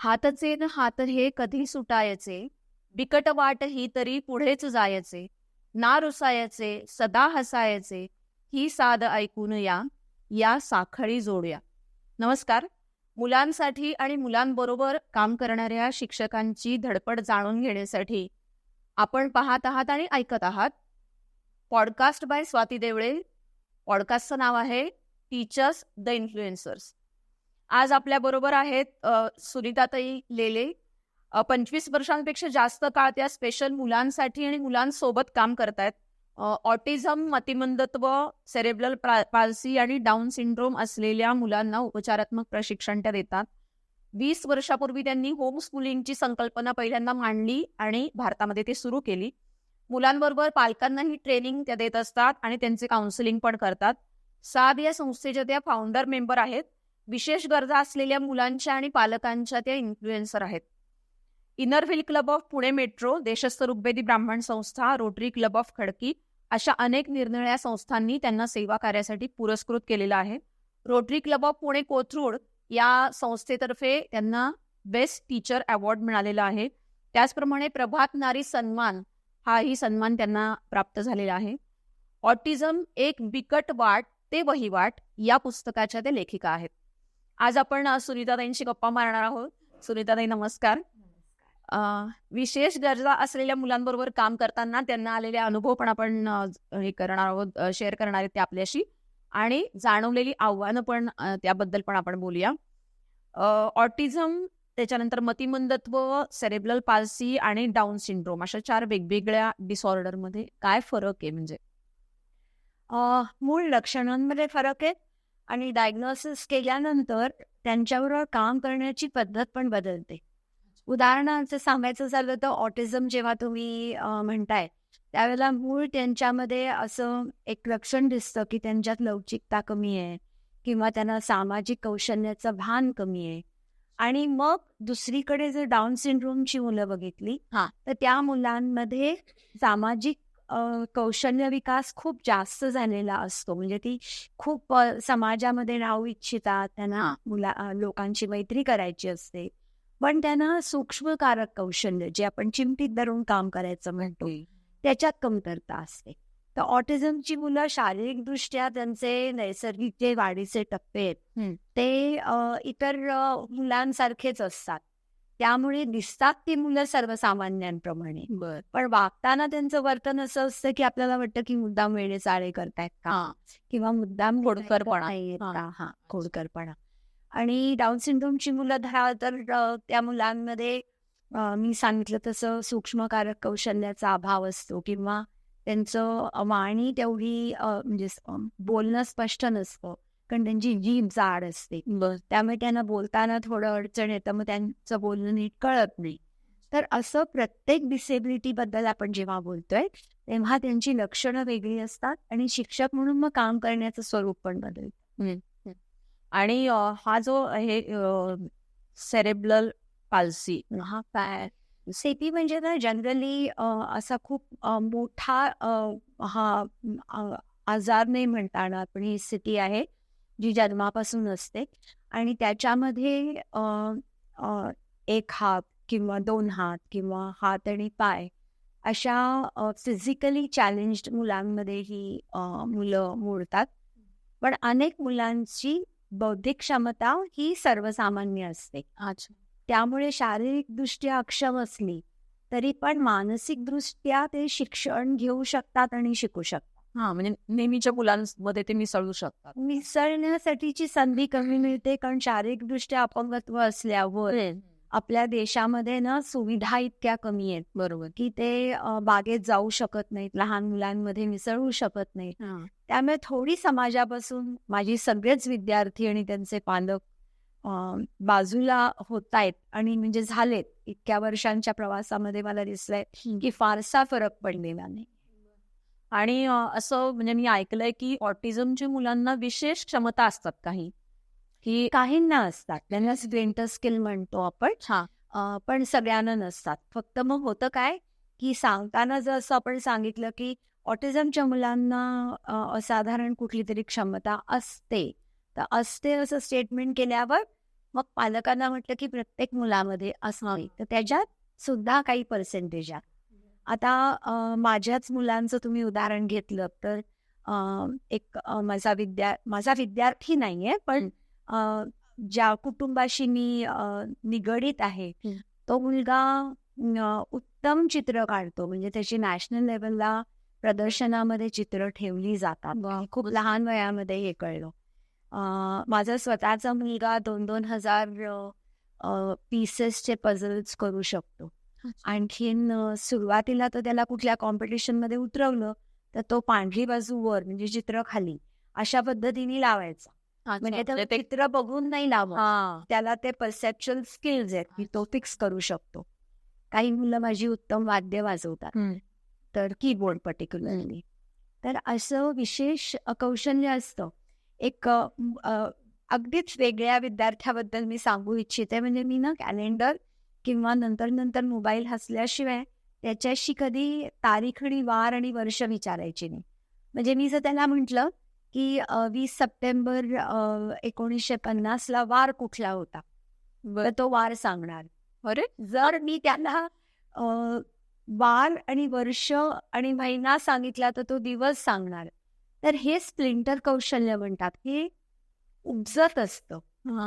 हातचे न हात हे कधी सुटायचे, बिकट वाट ही तरी पुढेच जायचे, ना रुसायचे सदा हसायचे, ही साद ऐकून या साखळी जोडूया. नमस्कार. मुलांसाठी आणि मुलांबरोबर काम करणाऱ्या शिक्षकांची धडपड जाणून घेण्यासाठी आपण पाहत आहात आणि ऐकत आहात पॉडकास्ट बाय स्वाती देवळे. पॉडकास्टचं नाव आहे टीचर्स द इन्फ्लुएन्सर्स. आज आपल्याबरोबर आहेत सुनीताताई लेले. 25 वर्षांपेक्षा जास्त काळ त्या स्पेशल मुलांसाठी आणि मुलांसोबत काम करतायत. ऑटिझम, मतिमंदत्व, सेरेब्रल पाल्सी आणि डाऊन सिंड्रोम असलेल्या मुलांना उपचारात्मक प्रशिक्षण त्या देतात. 20 वर्षापूर्वी त्यांनी होम स्कूलिंगची संकल्पना पहिल्यांदा मांडली आणि भारतामध्ये ते सुरू केली. मुलांबरोबर पालकांनाही ट्रेनिंग त्या देत असतात आणि त्यांचे काउन्सिलिंग पण करतात. साद या संस्थेच्या त्या फाउंडर मेंबर आहेत. विशेष गरजा असलेल्या मुलांच्या आणि पालकांच्या त्या इन्फ्लुएन्सर आहेत. Inner wheel club of Pune metro, Deshastha Rigvedi Brahman Sanstha, rotary club of Khadki अशा अनेक निरनिराळ्या संस्थांनी त्यांना सेवा कार्यासाठी पुरस्कृत केलेलं आहे. Rotary club of Pune Kothrud या संस्थेतर्फे त्यांना बेस्ट टीचर अवॉर्ड मिळालेला आहे. त्याचप्रमाणे प्रभात नारी सन्मान हाही सन्मान त्यांना प्राप्त झालेला आहे. ऑटिझम एक बिकट वाट ते वहिवाट या पुस्तकाच्या ते लेखिका आहेत. आज आपण सुनीताताईंशी गप्पा मारणार आहोत. सुनीताताई नमस्कार. विशेष गरजा असलेल्या मुलांबरोबर काम करताना त्यांना आलेले अनुभव पण आपण हे करणार आहोत, शेअर करणार आहेत ते आपल्याशी, आणि जाणवलेली आव्हानं पण त्याबद्दल पण आपण बोलूया. ऑटिझम, त्याच्यानंतर मतिमंदत्व, सेरेब्रल पाल्सी आणि डाऊन सिंड्रोम अशा 4 वेगवेगळ्या डिसऑर्डरमध्ये काय फरक आहे? म्हणजे मूळ लक्षणांमध्ये फरक आहे आणि डायग्नोसिस केल्यानंतर त्यांच्याबरोबर काम करण्याची पद्धत पण बदलते. उदाहरणार्थ सांगायचं झालं तर ऑटिझम जेव्हा तुम्ही म्हणताय त्यावेळेला मूळ त्यांच्यामध्ये असं एक लक्षण दिसतं की त्यांच्यात लवचिकता कमी आहे किंवा त्यांना सामाजिक कौशल्याचं भान कमी आहे. आणि मग दुसरीकडे जर डाऊन सिंड्रोमची मुलं बघितली तर त्या मुलांमध्ये सामाजिक कौशल्य विकास खूप जास्त झालेला असतो. म्हणजे ती खूप समाजामध्ये राहू इच्छितात, त्यांना लोकांची मैत्री करायची असते, पण त्यांना सूक्ष्मकारक कौशल्य जे आपण चिमटीत धरून काम करायचं म्हणतो त्याच्यात कमतरता असते. तर ऑटिझमची मुलं शारीरिकदृष्ट्या त्यांचे नैसर्गिक जे वाढीचे टप्पे आहेत ते इतर मुलांसारखेच असतात. त्यामुळे दिसतात ती मुलं सर्वसामान्यांप्रमाणे, पण वागताना त्यांचं वर्तन असं असतं की आपल्याला वाटतं की मुद्दाम वेळे चाळे करतायत का किंवा मुद्दाम खोडकरपणा. आणि डाऊन सिंड्रोमची मुलं तर त्या मुलांमध्ये मी सांगितलं तसं सूक्ष्मकारक कौशल्याचा अभाव असतो किंवा त्यांचं वाणी तेवढी म्हणजे बोलणं स्पष्ट नसतं कारण त्यांची जीभ जाड असते. त्यामुळे त्यांना बोलताना थोडं अडचण येतं, मग त्यांचं बोलणं नीट कळत नाही. तर असं प्रत्येक डिसेबिलिटी बद्दल आपण जेव्हा बोलतोय तेव्हा त्यांची लक्षणं वेगळी असतात आणि शिक्षक म्हणून मग काम करण्याचं स्वरूप पण बदलतं. आणि हा जो हे सेरेब्रल पाल्सी हा काय सेपी म्हणजे ना जनरली असा खूप मोठा आजार नाही म्हणता येणार, पण ही स्थिती आहे जी जन्मापासून असते आणि त्याच्यामध्ये एक हात किंवा 2 हात किंवा हात आणि पाय अशा फिजिकली चॅलेंज्ड मुलांमध्ये ही मुलं मोडतात. पण अनेक मुलांची बौद्धिक क्षमता ही सर्वसामान्य असते. त्यामुळे शारीरिकदृष्ट्या अक्षम असली तरी पण मानसिकदृष्ट्या ते शिक्षण घेऊ शकतात आणि शिकू शकतात. म्हणजे नेहमीच्या मुलांमध्ये ते मिसळू शकतात. मिसळण्यासाठीची संधी कमी मिळते कारण शारीरिकदृष्ट्या अपंगत्व असल्यावर आपल्या देशामध्ये ना सुविधा इतक्या कमी आहेत, बरोबर, की ते बागेत जाऊ शकत नाहीत, लहान मुलांमध्ये मिसळू शकत नाहीत. त्यामुळे थोडी समाजापासून माझी सगळेच विद्यार्थी आणि त्यांचे पालक बाजूला होत आहेत आणि म्हणजे झालेत. इतक्या वर्षांच्या प्रवासामध्ये मला दिसलंय की फारसा फरक पडलेला नाही. आणि असं म्हणजे मी ऐकलंय की ऑटिझमच्या मुलांना विशेष क्षमता असतात काही, की काहींना असतात, त्यांना स्प्लिंटर स्किल म्हणतो आपण, पण सगळ्यांना नसतात. फक्त मग होतं काय की सांगताना जर असं आपण सांगितलं की ऑटिझमच्या मुलांना असाधारण कुठली तरी क्षमता असते, तर असते असं स्टेटमेंट केल्यावर मग पालकांना म्हटलं की प्रत्येक मुलामध्ये असावी, तर त्याच्यात सुद्धा काही पर्सेंटेज आहे. आता माझ्याच मुलांचं तुम्ही उदाहरण घेतलं तर एक माझा विद्यार्थी नाहीये, पण ज्या कुटुंबाशी मी निगडीत आहे, तो मुलगा उत्तम चित्र काढतो. म्हणजे त्याची नॅशनल लेवलला प्रदर्शनामध्ये चित्र ठेवली जातात. खूप लहान वयामध्ये हे कळलं. माझा स्वतःचा मुलगा 2,000 पीसेसचे पझल्स करू शकतो. आणखीन सुरुवातीला तर त्याला कुठल्या कॉम्पिटिशनमध्ये उतरवलं तर तो पांढरी बाजू वर म्हणजे चित्र खाली अशा पद्धतीने लावायचा. म्हणजे ते चित्र बघून नाही लावत, त्याला ते परसेप्च्युअल स्किल्स आहेत की तो फिक्स करू शकतो. काही मुलं माझी उत्तम वाद्य वाजवतात, तर कीबोर्ड पर्टिक्युलरली. तर असं विशेष कौशल्य असतं. एक अगदीच वेगळ्या विद्यार्थ्याबद्दल मी सांगू इच्छिते. म्हणजे मी ना कॅलेंडर किंवा नंतर मोबाईल हसल्याशिवाय त्याच्याशी कधी तारीख आणि वार आणि वर्ष विचारायची नाही. म्हणजे मी जर त्याला म्हटलं की 20 सप्टेंबर 1950 वार कुठला होता, तर तो वार सांगणार. अरे, जर मी त्याला वार आणि वर्ष आणि महिना सांगितला तर तो दिवस सांगणार. तर हे स्प्लिंटर कौशल्य म्हणतात. हे उपजत असतं,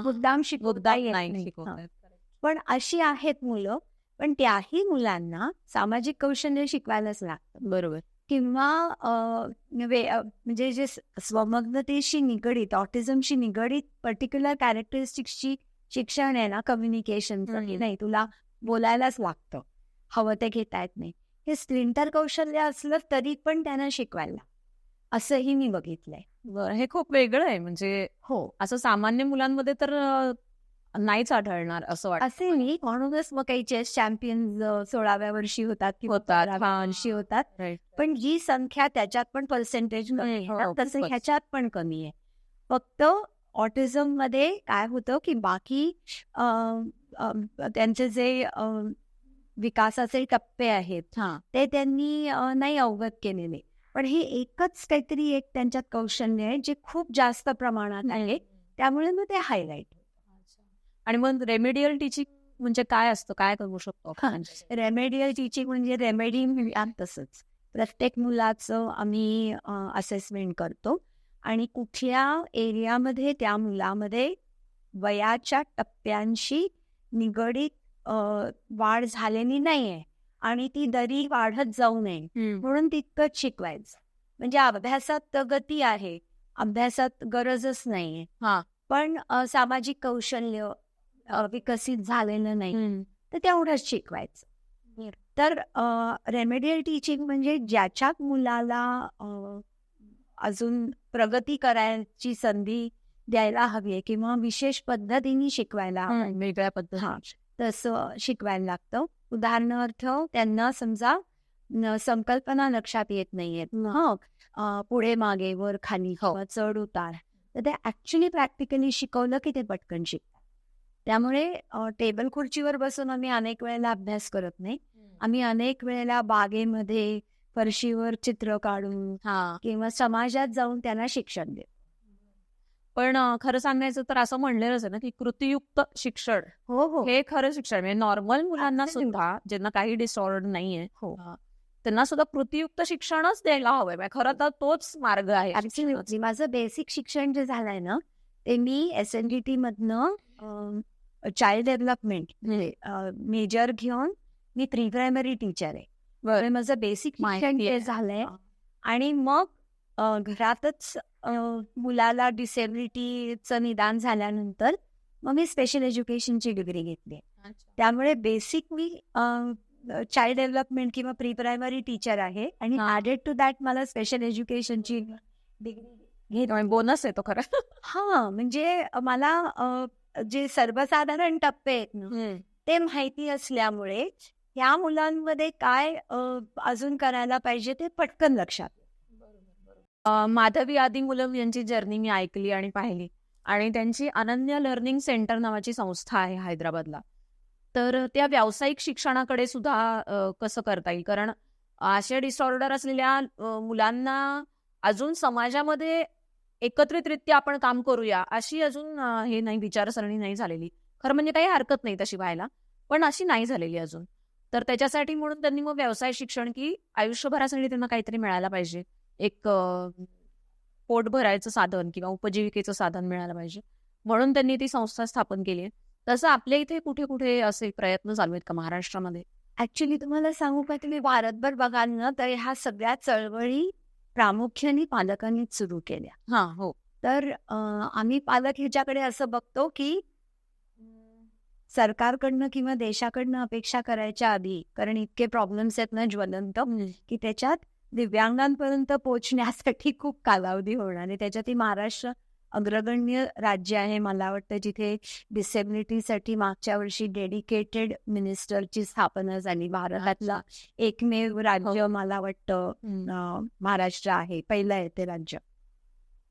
मुद्दाम शिकवता येत नाही. पण अशी आहेत मुलं, पण त्याही मुलांना सामाजिक कौशल्य शिकवायलाच लागतं. बरोबर. किंवा म्हणजे जे स्वमग्नतेशी निगडीत, ऑटिझमशी निगडीत पर्टिक्युलर कॅरेक्टरिस्टिक्सची शिक्षण आहे ना, कम्युनिकेशनचं, की नाही तुला बोलायलाच लागतं, हवं ते घेता येत नाही, हे स्प्लिंटर कौशल्य असलं तरी पण त्यांना शिकवायला, असंही मी बघितलंय. बरं, हे खूप वेगळं आहे. म्हणजे असं सामान्य मुलांमध्ये तर नाहीच आढळणार असं वाटतं. असे नाही, म्हणूनच मग काही चेस चॅम्पियन 16व्या वर्षी होतात किंवा 15व्या वर्षी होतात. पण जी संख्या त्याच्यात पण पर्सेंटेज तसं ह्याच्यात पण कमी आहे. फक्त ऑटिझम मध्ये काय होतं की बाकी त्यांचे जे विकासाचे टप्पे आहेत ते त्यांनी नाही अवगत केलेले. पण हे एकच काहीतरी एक त्यांच्यात कौशल्य आहे जे खूप जास्त प्रमाणात आहे, त्यामुळे मग ते हायलाइट. आणि मग रेमेडियल टीचिंग म्हणजे काय असतं, काय करू शकतो? रेमेडियल टीचिंग म्हणजे रेमेडी म्हणतात तसंच. प्रत्येक मुलाचं आम्ही असेसमेंट करतो आणि कुठल्या एरियामध्ये त्या मुलामध्ये वयाच्या टप्प्यांशी निगडीत वाढ झालेली नाहीये आणि ती दरी वाढत जाऊ नये म्हणून तितकंच शिकवायचं. म्हणजे अभ्यासात गती आहे, अभ्यासात गरजच नाहीये, पण सामाजिक कौशल्य विकसित झालेलं नाही, तर तेवढंच शिकवायचं. तर रेमेडियल टीचिंग म्हणजे ज्याच्यात मुलाला अजून प्रगती करायची संधी द्यायला हवी किंवा विशेष पद्धतीने शिकवायला, वेगळ्या पद्धती तसं शिकवायला लागतं. उदाहरणार्थ त्यांना समजा संकल्पना लक्षात येत नाहीयेत, पुढे मागे वर खाली किंवा चढ उतार, तर ते ऍक्च्युली प्रॅक्टिकली शिकवलं की ते पटकन शिकतात. त्यामुळे टेबल खुर्चीवर बसून आम्ही अनेक वेळेला अभ्यास करत नाही. आम्ही अनेक वेळेला बागेमध्ये फरशीवर चित्र काढून किंवा समाजात जाऊन त्यांना शिक्षण देतो. पण खरं सांगायचं तर असं म्हणलेलंच आहे ना की कृतीयुक्त शिक्षण हे खरं शिक्षण. म्हणजे नॉर्मल मुलांना सुद्धा, ज्यांना काही डिसऑर्डर नाहीये, त्यांना सुद्धा कृतीयुक्त शिक्षणच द्यायला हवंय. खरं तर तोच मार्ग आहे. माझं बेसिक शिक्षण जे झालंय ना, ते मी SNDT मधनं चाइल्ड डेव्हलपमेंट मेजर घेऊन मी प्री प्रायमरी टीचर आहे. माझं बेसिक शिक्षण ते झालंय आणि मग घरातच मुलाला डिसेबिलिटीचं निदान झाल्यानंतर मग मी स्पेशल एज्युकेशनची डिग्री घेतली. त्यामुळे बेसिक मी चाइल्ड डेव्हलपमेंट किंवा प्री प्रायमरी टीचर आहे आणि ॲडेड टू दॅट मला स्पेशल एज्युकेशनची डिग्री बोनस आहे तो खरं. म्हणजे मला जे सर्वसाधारण टप्पे आहेत ना ते माहिती असल्यामुळे ह्या मुलांमध्ये काय अजून करायला पाहिजे ते पटकन लक्षात. माधवी आदिमुलम यांची जर्नी मी ऐकली आणि पाहिली, आणि त्यांची अनन्य लर्निंग सेंटर नावाची संस्था आहे हैदराबादला. तर त्या व्यावसायिक शिक्षणाकडे सुद्धा कसं करता येईल, कारण अशा डिसऑर्डर असलेल्या मुलांना अजून समाजामध्ये एकत्रितरित्या आपण काम करूया अशी अजून हे नाही, विचारसरणी नाही झालेली. खरं म्हणजे काही हरकत नाही तशी व्हायला, पण अशी नाही झालेली अजून. तर त्याच्यासाठी म्हणून त्यांनी मग व्यवसाय शिक्षण, की आयुष्यभरासाठी त्यांना काहीतरी मिळायला पाहिजे, एक पोट भरायचं साधन किंवा उपजीविकेचं साधन मिळालं पाहिजे, म्हणून त्यांनी ती संस्था स्थापन केली आहे. तसं आपल्या इथे कुठे कुठे असे प्रयत्न चालू आहेत का महाराष्ट्रामध्ये? ऍक्च्युली तुम्हाला सांगू का, तुम्ही भारतभर बघाल ना, तर ह्या सगळ्या चळवळी प्रामुख्याने पालकांनीच सुरू केल्या. हा, हो. तर आम्ही पालक ह्याच्याकडे असं बघतो की सरकारकडनं किंवा देशाकडनं अपेक्षा करायच्या आधी, कारण इतके प्रॉब्लेम्स आहेत ना ज्वलंत, की त्याच्यात दिव्यांगांपर्यंत पोहोचण्यासाठी खूप कालावधी होणार आणि त्याच्यातही महाराष्ट्र अग्रगण्य राज्य आहे मला वाटतं, जिथे डिसेबिलिटीसाठी मागच्या वर्षी डेडिकेटेड मिनिस्टरची स्थापना झाली. भारतातला एकमेव राज्य मला वाटतं महाराष्ट्र आहे, पहिलं आहे ते राज्य.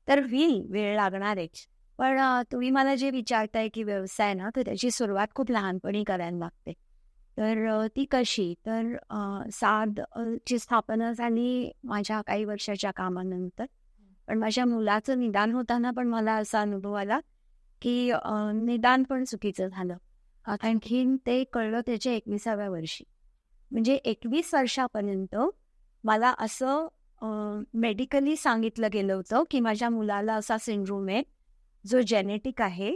तर वेळ लागणार आहे. पण तुम्ही मला जे विचारताय की व्यवसाय ना, तर त्याची सुरुवात खूप लहानपणी करायला लागते. तर ती कशी, तर साद ची स्थापना झाली माझ्या काही वर्षाच्या कामानंतर. पण माझ्या मुलाचं निदान होताना पण मला असा अनुभव आला की निदान पण चुकीचं झालं. आणखीन ते कळलं त्याच्या 21व्या वर्षी. म्हणजे 21 वर्षापर्यंत मला असं मेडिकली सांगितलं गेलं होतं की माझ्या मुलाला असा सिंड्रोम आहे जो जेनेटिक आहे,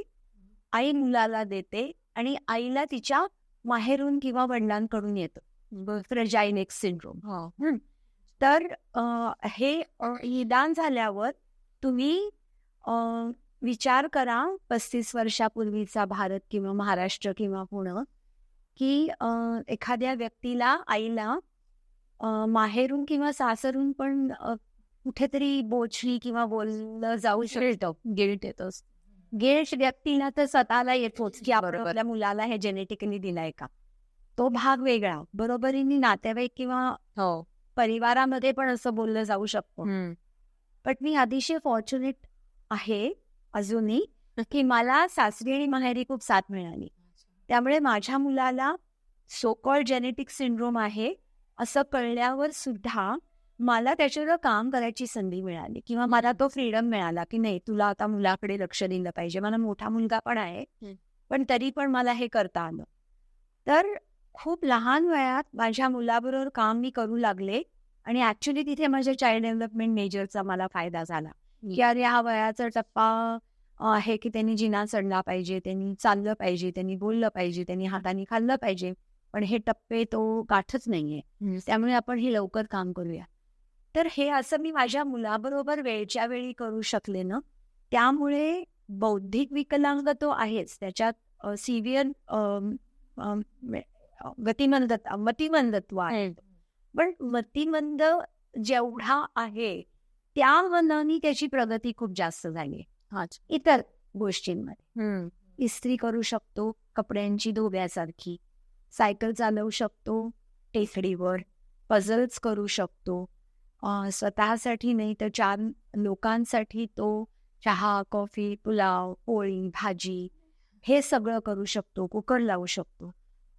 आई मुलाला देते आणि आईला तिच्या माहेरून किंवा वडिलांकडून येतं, फ्रजाईल एक्स सिंड्रोम. तर हे निदान झाल्यावर तुम्ही विचार करा 35 वर्षापूर्वीचा भारत किंवा महाराष्ट्र किंवा पुणे, की एखाद्या व्यक्तीला, आईला माहेरून किंवा सासरून पण कुठेतरी बोचणी किंवा बोललं जाऊ शकतं, गिल्ट येतं. गिल्ट व्यक्तीला तर स्वतःला येतोच की आपल्या मुलाला हे जेनेटिकली दिलंय का, तो भाग वेगळा. बरोबरीने नातेवाईक किंवा परिवारामध्ये पण असं बोललं जाऊ शकतं. पण मी अतिशय फॉर्च्युनेट आहे अजूनही की मला सासरी आणि माहेरी खूप साथ मिळाली. त्यामुळे माझ्या मुलाला सो कॉल्ड जेनेटिक सिंड्रोम आहे असं कळल्यावर सुद्धा मला त्याच्यावर काम करायची संधी मिळाली किंवा मला तो फ्रीडम मिळाला की नाही, तुला आता मुलाकडे लक्ष दिलं पाहिजे. मला मोठा मुलगा पण आहे, पण तरी पण मला हे करता आलं. तर खूप लहान वयात माझ्या मुलाबरोबर काम मी करू लागले आणि ऍक्च्युली तिथे माझ्या चाइल्ड डेव्हलपमेंट मेजरचा मला फायदा झाला की अरे हा वयाचा टप्पा आहे की त्यांनी जिना चढला पाहिजे, त्यांनी चाललं पाहिजे, त्यांनी बोललं पाहिजे, त्यांनी हाताने खाल्लं पाहिजे, पण हे टप्पे तो गाठच नाहीये, त्यामुळे आपण हे लवकर काम करूया. तर हे असं मी माझ्या मुलाबरोबर वेळच्या वेळी करू शकले ना, त्यामुळे बौद्धिक विकलांग तो आहेच, त्याच्यात सिव्हिअर मतिमंदत्व आहे. पण मतिमंद जेवढा आहे त्या मनाने त्याची प्रगती खूप जास्त झाली. इतर गोष्टींमध्ये इस्त्री करू शकतो कपड्यांची धोब्यासारखी, सायकल चालवू शकतो टेकडीवर, पझल्स करू शकतो, स्वतःसाठी नाही तर 4 लोकांसाठी तो चहा, कॉफी, पुलाव, पोळी, भाजी हे सगळं करू शकतो, कुकर लावू शकतो.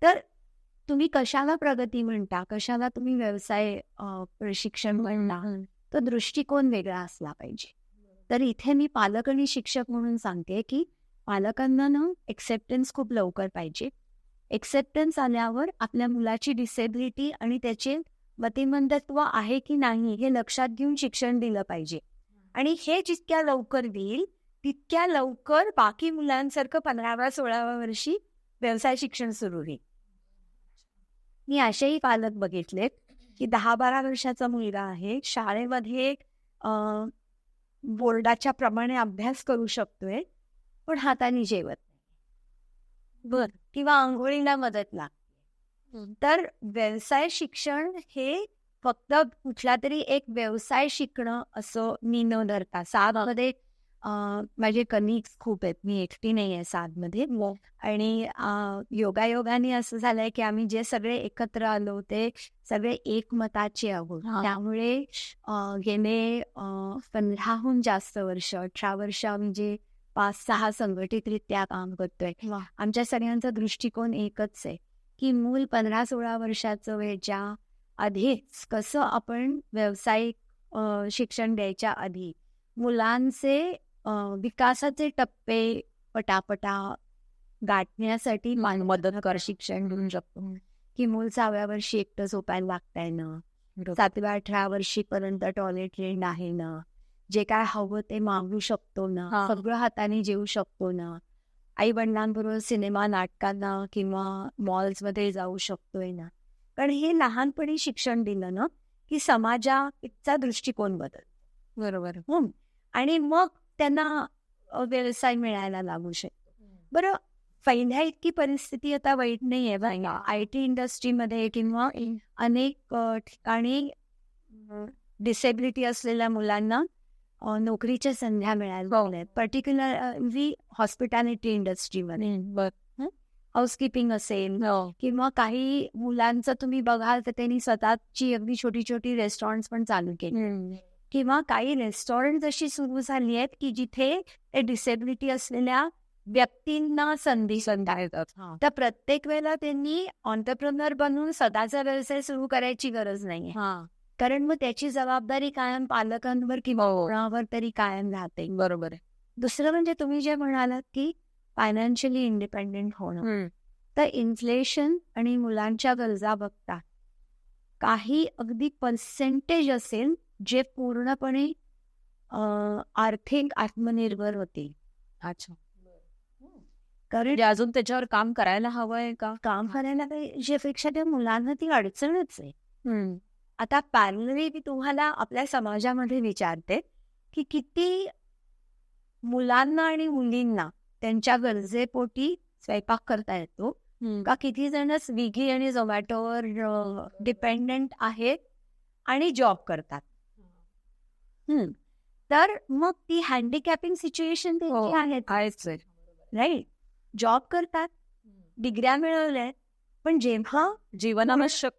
तर तुम्ही कशाला प्रगती म्हणता, कशाला तुम्ही व्यवसाय प्रशिक्षण म्हणता, तो दृष्टिकोन वेगळा असला पाहिजे. तर इथे मी पालक आणि शिक्षक म्हणून सांगते की पालकांना ना एक्सेप्टन्स खूप लवकर पाहिजे. एक्सेप्टन्स आल्यावर आपल्या मुलाची डिसेबिलिटी आणि त्याचे मतिमंदत्व आहे की नाही हे लक्षात घेऊन शिक्षण दिलं पाहिजे. आणि हे जितक्या लवकर देईल तितक्या लवकर बाकी मुलांसारखं 15व्या-16व्या वर्षी व्यवसाय शिक्षण सुरू होईल. मी असेही पालक बघितलेत की 10-12 वर्षाचा मुलगा आहे, शाळेमध्ये बोर्डाच्या प्रमाणे अभ्यास करू शकतोय, पण हाताने जेवत नाही किंवा आंघोळीला मदत लागते. तर व्यवसाय शिक्षण हे फक्त कुठला तरी एक व्यवसाय शिकणं असं मी न धरता, साधमध्ये माझे कलिग्स खूप आहेत, मी एकटी नाही आहे साधमध्ये. आणि योगायोगाने असं झालंय की आम्ही जे सगळे एकत्र आलो ते सगळे एकमताचे आहोत. त्यामुळे गेले 15हून जास्त वर्ष, 18 वर्ष आम्ही जे 5-6 संघटितरित्या काम करतोय, आमच्या सगळ्यांचा दृष्टिकोन एकच आहे की मूल 15-16 वर्षाचं व्हायच्या आधीच कसं आपण व्यावसायिक शिक्षण द्यायच्या आधी मुलांचे विकासाचे टप्पे पटापटा गाठण्यासाठी मदत कर. शिक्षण देऊ शकतो. की मूल 6व्या वर्षी एकटं झोपायला लागतंय ना, 7व्या-8व्या वर्षीपर्यंत टॉयलेट ट्रेंड आहे ना, जे काय हवं ते मागू शकतो ना, हा. सगळं हाताने जेवू शकतो ना, आई वडिलांबरोबर सिनेमा नाटकांना किंवा मॉल्समध्ये जाऊ शकतोय ना. कारण हे लहानपणी शिक्षण दिलं ना की समाजाचा दृष्टिकोन बदल. बरोबर. आणि मग त्यांना व्यवसाय मिळायला लागू शकतो. बरं, पहिल्या इतकी परिस्थिती आता वाईट नाही आहे बघा. IT इंडस्ट्रीमध्ये किंवा अनेक ठिकाणी डिसेबिलिटी असलेल्या मुलांना नोकरीच्या संध्या मिळायला लागल्यात. पर्टिक्युलरली हॉस्पिटॅलिटी इंडस्ट्रीमध्ये हाऊसकीपिंग असेल किंवा काही मुलांचं तुम्ही बघाल तर त्यांनी स्वतःची अगदी छोटी छोटी रेस्टॉरंट पण चालू केली. किंवा काही रेस्टॉरंट अशी सुरू झाली आहेत की जिथे डिसेबिलिटी असलेल्या व्यक्तींना संधी येतात. तर प्रत्येक वेळेला त्यांनी ऑन्टरप्रेनर बनून स्वतःचा व्यवसाय सुरू करायची गरज नाही. कारण मग त्याची जबाबदारी कायम पालकांवर किंवा कोणावर तरी कायम राहते. बरोबर आहे. दुसरं म्हणजे तुम्ही जे म्हणालात की फायनान्शियली इंडिपेंडेंट होणं, तर इन्फ्लेशन आणि मुलांच्या गरजा बघता काही अगदी पर्सेंटेज असेल जे पूर्णपणे आर्थिक आत्मनिर्भर होतील. अच्छा. कारण अजून त्याच्यावर काम करायला हवंय का? काम करायला पेक्षा त्या मुलांना ती अडचणच आहे. आता पॅरलली मी तुम्हाला आपल्या समाजामध्ये विचारते की किती मुलांना आणि मुलींना त्यांच्या गरजेपोटी स्वयंपाक करता येतो का? किती जण स्विगी आणि झोमॅटोवर डिपेंडंट आहेत आणि जॉब करतात. तर मग ती हँडिकॅपिंग सिच्युएशन आहेच, राईट. जॉब करतात, डिग्र्या मिळवल्या, पण जेव्हा जीवनावश्यक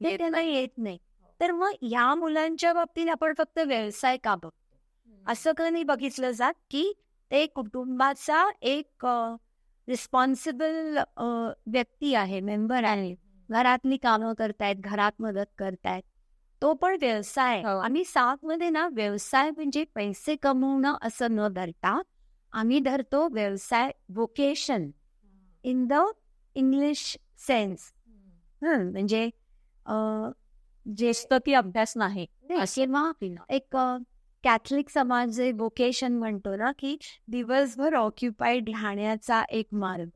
ते त्यांना येत नाही, तर मग या मुलांच्या बाबतीत आपण फक्त व्यवसाय का बघतो? असं का नाही बघितलं जात की ते कुटुंबाचा एक रिस्पॉन्सिबल व्यक्ती आहे, मेंबर आहे, घरातली कामं करतायत, घरात मदत करतायत, तो पण व्यवसाय. आम्ही साथमध्ये ना व्यवसाय म्हणजे पैसे कमवणं असं न धरता आम्ही धरतो व्यवसाय vocation in the English sense. म्हणजे जेस्त ती अभ्यास नाही किंवा एक कॅथलिक समाज जे व्होकेशन म्हणतो ना की दिवसभर ऑक्युपाईड राहण्याचा एक मार्ग,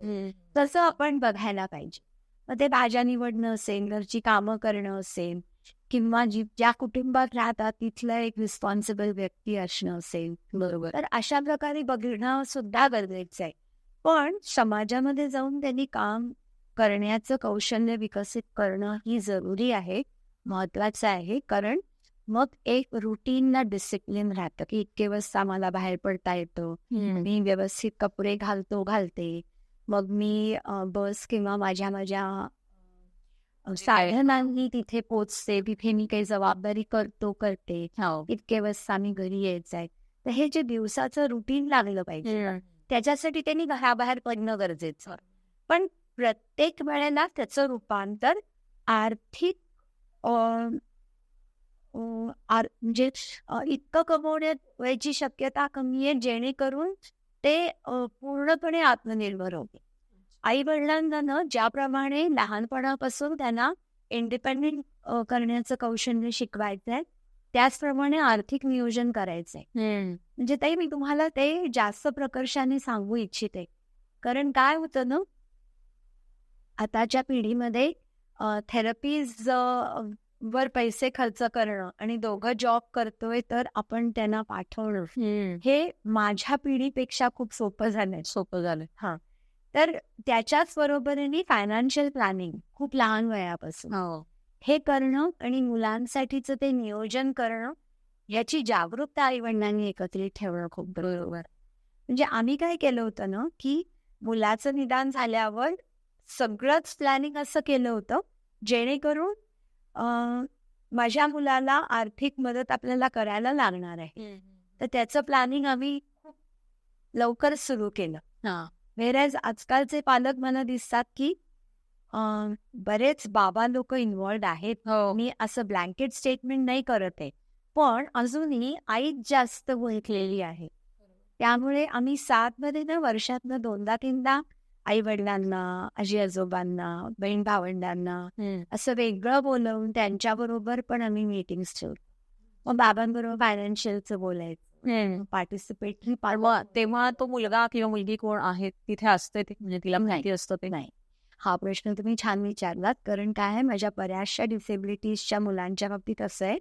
तसं आपण बघायला पाहिजे. मग ते भाज्या निवडणं असेल, घरची कामं करणं असेल, किंवा ज्या कुटुंबात राहतात तिथलं एक रिस्पॉन्सिबल व्यक्ती असणं असेल. बरोबर. तर अशा प्रकारे बघणं सुद्धा गरजेचं आहे. पण समाजामध्ये जाऊन त्यांनी काम करण्याचं कौशल्य विकसित करणं ही जरुरी आहे, महत्वाचं आहे. कारण मग एक रुटीनला डिसिप्लिन राहतं की इतके वाजता मला बाहेर पडता येतं, मी व्यवस्थित कपडे घालते, मग मी बस किंवा माझ्या साधनांनी तिथे पोचते, तिथे मी काही जबाबदारी करते, इतके वाजता मी घरी यायचंय. तर हे जे दिवसाचं रुटीन लागलं पाहिजे, त्याच्यासाठी त्यांनी घराबाहेर पडणं गरजेचं. पण प्रत्येक वेळेला त्याचं रूपांतर आर्थिक म्हणजे इतकं कमवण्याची शक्यता कमी आहे जेणेकरून ते पूर्णपणे आत्मनिर्भर होते. आई वडिलांना ज्याप्रमाणे लहानपणापासून त्यांना इंडिपेंडेंट करण्याचं कौशल्य शिकवायचंय, त्याचप्रमाणे आर्थिक नियोजन करायचंय. म्हणजे ताई मी तुम्हाला ते जास्त प्रकर्षाने सांगू इच्छिते. कारण काय होतं ना, आताच्या पिढीमध्ये थेरपीज वर पैसे खर्च करणं आणि दोघं जॉब करतोय तर आपण त्यांना पाठवणं, हे माझ्या पिढीपेक्षा खूप सोपं झालंय. तर त्याच्याच बरोबरीने फायनान्शियल प्लॅनिंग खूप लहान वयापासून हे करणं आणि मुलांसाठीचं ते नियोजन करणं, याची जागरूकता आई वडिलांनी एकत्रित ठेवणं खूप बरोबर. म्हणजे आम्ही काय केलं होतं ना की मुलाचं निदान झाल्यावर सगळंच प्लॅनिंग असं केलं होतं जेणेकरून माझ्या मुलाला आर्थिक मदत आपल्याला करायला लागणार आहे, तर त्याचं प्लॅनिंग आम्ही खूप लवकर सुरू केलं. व्हेअरएज आजकालचे पालक मला दिसतात की बरेच बाबा लोक इन्व्हॉल्ड आहेत. मी असं ब्लँकेट स्टेटमेंट नाही करत आहे, पण अजूनही आईच जास्त गुंतलेली आहे. त्यामुळे आम्ही साथमध्ये ना वर्षातनं 2-3दा आई वडिलांना, आजी आजोबांना, बहीण भावंडांना असं वेगळं बोलवून त्यांच्याबरोबर पण आम्ही मीटिंग्स ठेवतो. मग बाबांबरोबर फायनान्शियलचं बोलायचं, पार्टिसिपेटरी तेव्हा तो मुलगा किंवा मुलगी कोण आहे तिथे असते म्हणजे तिला माहिती असतं ते नाही. हा प्रश्न तुम्ही छान विचारलात. कारण काय आहे, माझ्या बऱ्याचशा डिसेबिलिटीजच्या मुलांच्या बाबतीत असं आहे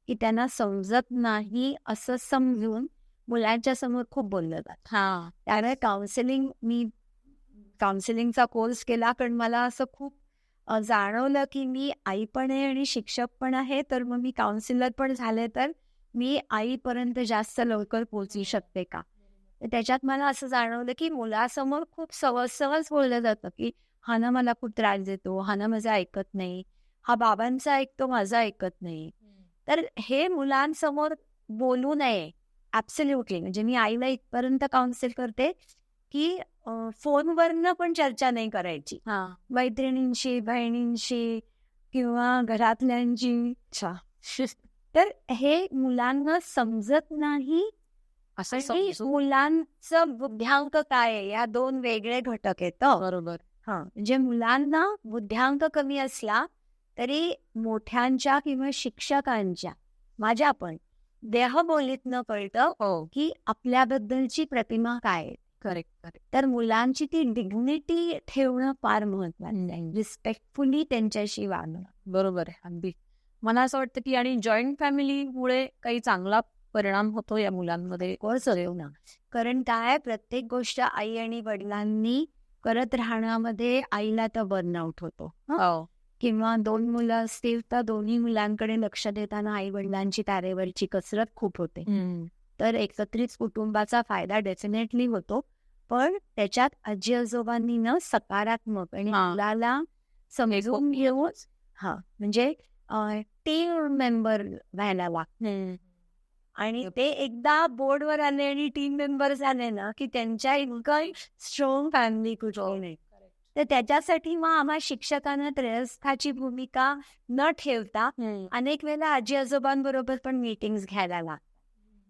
की त्यांना समजत नाही असं समजून मुलांच्या समोर खूप बोललं जातं. त्यामुळे मी काउन्सिलिंगचा कोर्स केला, कारण मला असं खूप जाणवलं की मी आई पण आहे आणि शिक्षक पण आहे, तर मग मी काउन्सिलर पण झाले तर मी आईपर्यंत जास्त लवकर पोहोचू शकते का. तर त्याच्यात मला असं जाणवलं की मुलासमोर खूप सहज बोललं जातं की हा ना मला खूप त्रास देतो, हा ना माझं ऐकत नाही, हा बाबांचा ऐकतो माझं ऐकत नाही. तर हे मुलांसमोर बोलू नये ऍब्सोल्युटली. म्हणजे मी आईला इथपर्यंत काउन्सिल करते की फोनवरनं पण चर्चा नाही करायची, मैत्रिणींशी, बहिणींशी किंवा घरातल्यांची. तर हे मुलांना समजत नाही. आणि मुलांचं बुद्ध्यांक काय आहे, या 2 वेगळे घटक आहेत. बरोबर. म्हणजे मुलांना बुद्ध्यांक कमी असला तरी मोठ्यांच्या किंवा शिक्षकांच्या, माझ्या पण देहबोलीतनं कळतं की आपल्याबद्दलची प्रतिमा काय आहे. करेक्ट. तर मुलांची ती डिग्निटी ठेवणं फार महत्वाचं आहे, रिस्पेक्टफुली त्यांच्याशी वागणं. बरोबर आहे, अगदी. मला असं वाटतं की आणि जॉईंट फॅमिलीमुळे काही चांगला परिणाम होतो या मुलांमध्ये. ना, कारण काय, प्रत्येक गोष्ट आई आणि वडिलांनी करत राहण्यामध्ये आईला तर बर्नआउट होतो. किंवा 2 मुलं असतील तर दोन्ही मुलांकडे लक्ष देताना आई वडिलांची तारेवरची कसरत खूप होते. तर एकत्रित कुटुंबाचा फायदा डेफिनेटली होतो, पण त्याच्यात आजी आजोबांनी न सकारात्मक आणि मुलाला समजून घेऊन म्हणजे टीम मेंबर व्हायला लागतो. आणि ते एकदा बोर्डवर आले आणि टीम मेंबर झाले ना की त्यांच्या इतकं स्ट्रॉंग फॅमिली कुठे नाही. तर त्याच्यासाठी मग आम्हा शिक्षकांना त्रयस्थाची भूमिका न ठेवता अनेक वेळेला आजी आजोबांबरोबर पण मीटिंग्स घ्यायला लागतात,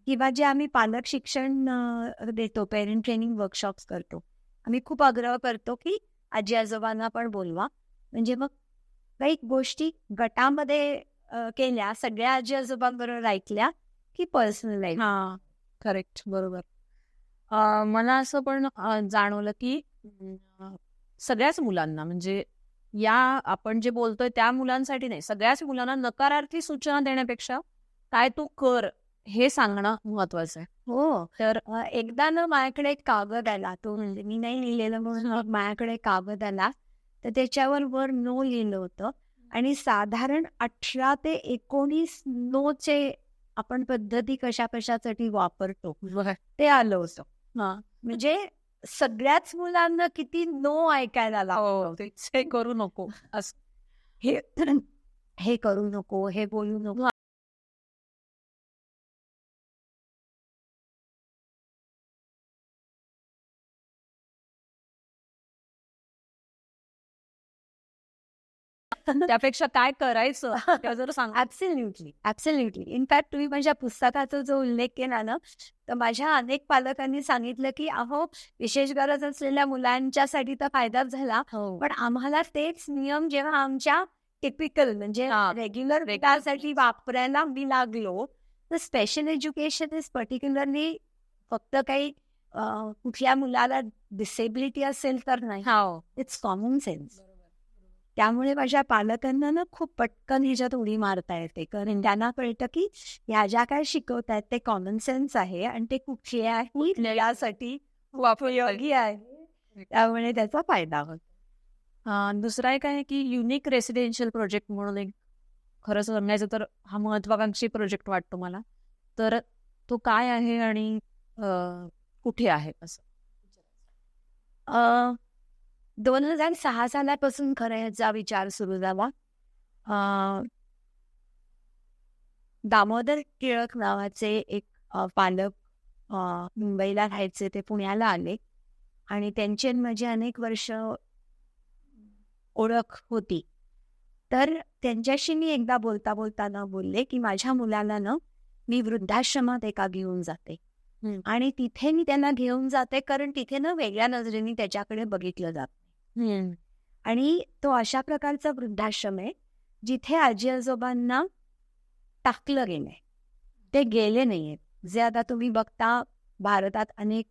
किंवा जे आम्ही पालक शिक्षण देतो, पेरेंट ट्रेनिंग वर्कशॉप्स करतो, आम्ही खूप आग्रह करतो की आजी आजोबांना पण बोलवा. म्हणजे मग काही गोष्टी गटामध्ये केल्या, सगळ्या आजी आजोबांबरोबर ऐकल्या की पर्सनल. करेक्ट, बरोबर. मला असं पण जाणवलं की सगळ्याच मुलांना, म्हणजे या आपण जे बोलतोय त्या मुलांसाठी नाही, सगळ्याच मुलांना नकारार्थी सूचना देण्यापेक्षा काय तू कर हे सांगणं महत्वाचं आहे. तर एकदा ना माझ्याकडे एक कागद आला, तो म्हणजे मी नाही लिहिलेलं म्हणून माझ्याकडे कागद आला, तर त्याच्यावर वर नो लिहिलं होतं आणि साधारण 18 ते 19 नोचे आपण पद्धती कशासाठी वापरतो ते आलं होतं. म्हणजे सगळ्याच मुलांना किती नो ऐकायला लागतं. हे करू नको, हे करू नको, हे बोलू नको. त्यापेक्षा काय करायचं जर सांग. ऍब्सोल्युटली. इनफॅक्ट तुम्ही माझ्या पुस्तकाचा जो उल्लेख केला ना, तर माझ्या अनेक पालकांनी सांगितलं की अहो, विशेष गरज असलेल्या मुलांच्यासाठी तर फायदाच झाला, पण आम्हाला तेच नियम जेव्हा आमच्या टिपिकल म्हणजे रेग्युलर विकासासाठी वापरायला मी लागलो, तर स्पेशल एज्युकेशन इज पर्टिक्युलरली फक्त काही कुठल्या मुलाला डिसेबिलिटी असेल तर नाही, इट्स कॉमन सेन्स. त्यामुळे माझ्या पालकांना ना खूप पटकन ह्याच्यात उडी मारता येते, कारण त्यांना कळतं की ह्या ज्या काय शिकवतायत ते कॉमन सेन्स आहे आणि ते कुठल्याही यासाठी उपयोगी आहे, त्यामुळे त्याचा फायदा होतो. दुसरा एक आहे की युनिक रेसिडेन्शियल प्रोजेक्ट म्हणून एक, खरं सांगायचं तर हा महत्वाकांक्षी प्रोजेक्ट वाटतो मला. तर तो काय आहे आणि कुठे आहे असं? 2006 सालापासून खरं ह्याचा विचार सुरू झाला. दामोदर टिळक नावाचे एक पालक मुंबईला राहायचे, ते पुण्याला आले आणि त्यांची माझी अनेक वर्ष ओळख होती. तर त्यांच्याशी मी एकदा बोलताना बोलले की माझ्या मुलाला ना मी वृद्धाश्रमात एका घेऊन जाते आणि तिथे मी त्यांना घेऊन जाते, कारण तिथे ना वेगळ्या नजरेने त्याच्याकडे बघितलं जात. आणि तो अशा प्रकारचा वृद्धाश्रम आहे जिथे आजी आजोबांना टाकलं गेलंय, ते गेले नाहीयेत. जे आता तुम्ही बघता भारतात अनेक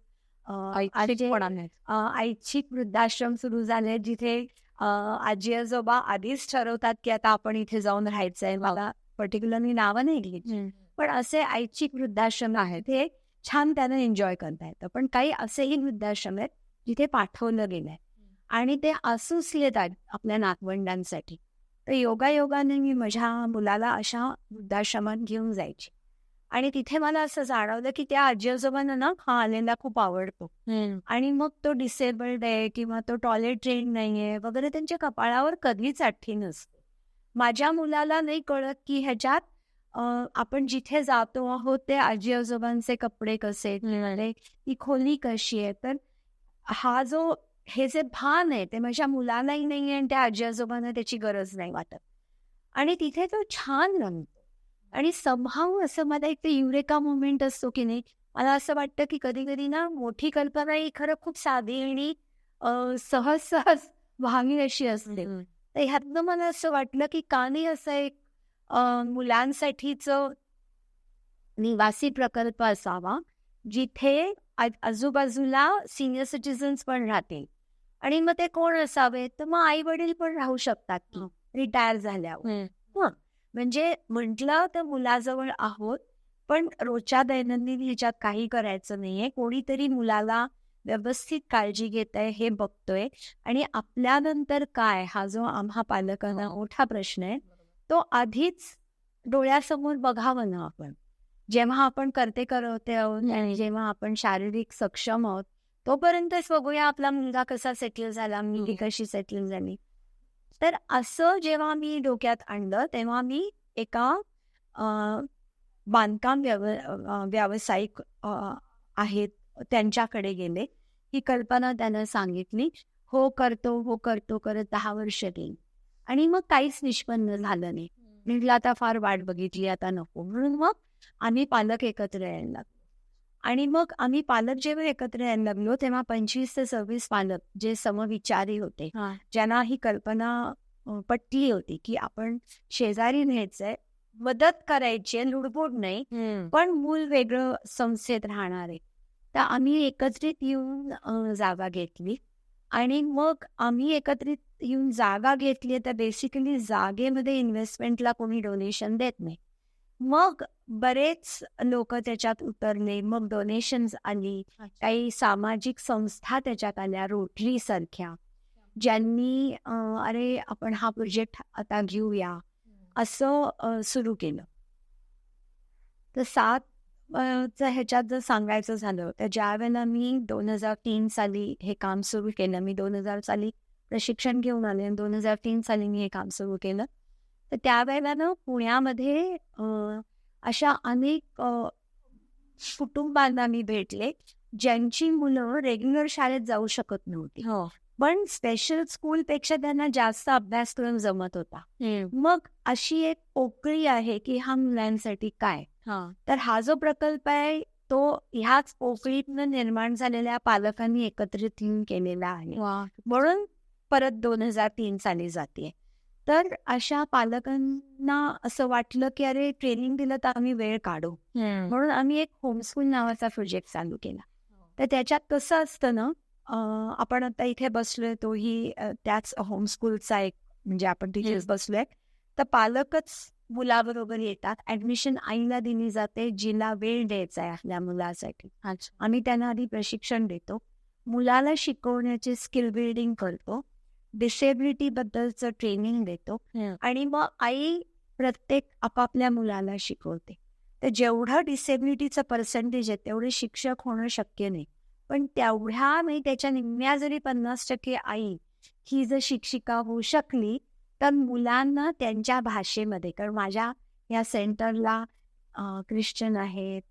ऐच्छिक वृद्धाश्रम सुरू झाले, जिथे आजी आजोबा आधीच ठरवतात की आता आपण इथे जाऊन राहायचंय. मला पर्टिक्युलरली नावं नाही घ्यायची, पण असे ऐच्छिक वृद्धाश्रम आहेत, हे छान त्यांना एन्जॉय करता येतं. पण काही असेही वृद्धाश्रम आहेत जिथे पाठवलं गेलंय आणि ते असोसिएट आहेत आपल्या नातवंडांसाठी. तर योगायोगाने मी माझ्या मुलाला अशा वृद्धाश्रमात घेऊन जायची आणि तिथे मला असं जाणवलं की त्या आजी आजोबांना ना हा आलेला खूप आवडतो. आणि मग तो डिसेबल्ड आहे किंवा तो टॉयलेट ट्रेन नाहीये वगैरे त्यांच्या कपाळावर कधीच आठ्ठी नसते. माझ्या मुलाला नाही कळत की ह्याच्यात आपण जिथे जातो आहोत ते आजी आजोबांचे कपडे कसे, ती खोली कशी आहे. तर हे जे भान आहे ते माझ्या मुलालाही नाही आहे आणि त्या आजी आजोबांना त्याची गरज नाही वाटत. आणि तिथे तो छान रंगतो आणि समहाऊ असं मला एक युरेका मोमेंट असतो की नाही. मला असं वाटतं की कधी कधी ना मोठी कल्पना ही खरं खूप साधी आणि सहज सहज व्हावी अशी असते. तर ह्यातनं मला असं वाटलं की का नाही असं एक मुलांसाठीच निवासी प्रकल्प असावा जिथे आजूबाजूला सिनियर सिटीजन्स पण राहतील. आणि मग ते कोण असावे, तर मग आई वडील पण राहू शकतात की रिटायर झाल्यावर. म्हणजे म्हटलं तर मुलाजवळ आहोत, पण रोजच्या दैनंदिन ह्याच्यात काही करायचं नाहीये. कोणीतरी मुलाला व्यवस्थित काळजी घेत आहे हे बघतोय. आणि आपल्यानंतर काय, हा जो आम्हा पालकांना मोठा प्रश्न आहे, तो आधीच डोळ्यासमोर बघावं ना आपण. जेव्हा आपण करते आहोत आणि जेव्हा आपण शारीरिक सक्षम आहोत तोपर्यंतच बघूया आपला मुलगा कसा सेटल झाला, मुलगी कशी सेटल झाली. तर असं जेव्हा मी डोक्यात आणलं तेव्हा मी एका बांधकाम व्यावसायिक आहेत त्यांच्याकडे गेले. ही कल्पना त्यांना सांगितली. हो करतो करत 10 वर्ष गेली आणि मग काहीच निष्पन्न झालं नाही. म्हटलं आता फार वाट बघितली, आता नको. म्हणून मग आम्ही पालक एकत्र यायला लागलो. आणि मग आम्ही पालक जेव्हा एकत्र यायला लागलो तेव्हा 25 ते 26 पालक जे समविचारी होते, ज्यांना ही कल्पना पटली होती की आपण शेजारी न्यायचंय, मदत करायची, लुडबुड नाही, पण मूल वेगळं संस्थेत राहणार आहे. तर आम्ही एकत्रित येऊन जागा घेतली. आणि मग आम्ही एकत्रित येऊन जागा घेतली तर बेसिकली जागेमध्ये इन्व्हेस्टमेंटला कोणी डोनेशन देत नाही. मग बरेच लोक त्याच्यात उतरले, मग डोनेशन्स आली, काही सामाजिक संस्था त्याच्यात आल्या, रोटरी सारख्या, ज्यांनी अरे आपण हा प्रोजेक्ट आता घेऊया असं सुरू केलं. तर 7 ह्याच्यात जर सांगायचं झालं तर ज्या वेळेला मी 2003 साली हे काम सुरू केलं, मी 2000 साली प्रशिक्षण घेऊन आले आणि 2003 साली मी हे काम सुरू केलं. तर त्यावेळेला ना पुण्यामध्ये अशा अनेक कुटुंबांना मी भेटले ज्यांची मुलं रेग्युलर शाळेत जाऊ शकत नव्हती, पण स्पेशल स्कूलपेक्षा त्यांना जास्त अभ्यासक्रम जमत होता. मग अशी एक पोकळी आहे की हा मुलांसाठी काय. तर हा जो प्रकल्प आहे तो ह्याच पोकळीतनं निर्माण झालेल्या पालकांनी एकत्रित येऊन केलेला आहे. म्हणून परत 2003 साली जाते. तर अशा पालकांना असं वाटलं की अरे ट्रेनिंग दिलं तर आम्ही वेळ काढू, म्हणून आम्ही एक होमस्कूल नावाचा प्रोजेक्ट चालू केला. तर त्याच्यात कसं असतं ना, आपण आता इथे बसलोय तोही त्याच होमस्कूलचा एक, म्हणजे आपण तिथेच बसलोय. तर पालकच मुलाबरोबर येतात. ऍडमिशन आईला दिली जाते जिला वेळ द्यायचा आहे आपल्या मुलासाठी. आम्ही त्यांना आधी प्रशिक्षण देतो, मुलाला शिकवण्याचे स्किल बिल्डिंग करतो, डिसेबिलिटी बद्दलचं ट्रेनिंग देतो आणि मग आई प्रत्येक आपापल्या मुलाला शिकवते. तर जेवढं डिसेबिलिटीचं पर्सेंटेज आहे तेवढे शिक्षक होणं शक्य नाही, पण तेवढ्या नाही त्याच्या निम्म्या जरी 50% आई ही जर शिक्षिका होऊ शकली तर मुलांना त्यांच्या भाषेमध्ये, कारण माझ्या या सेंटरला ख्रिश्चन आहेत,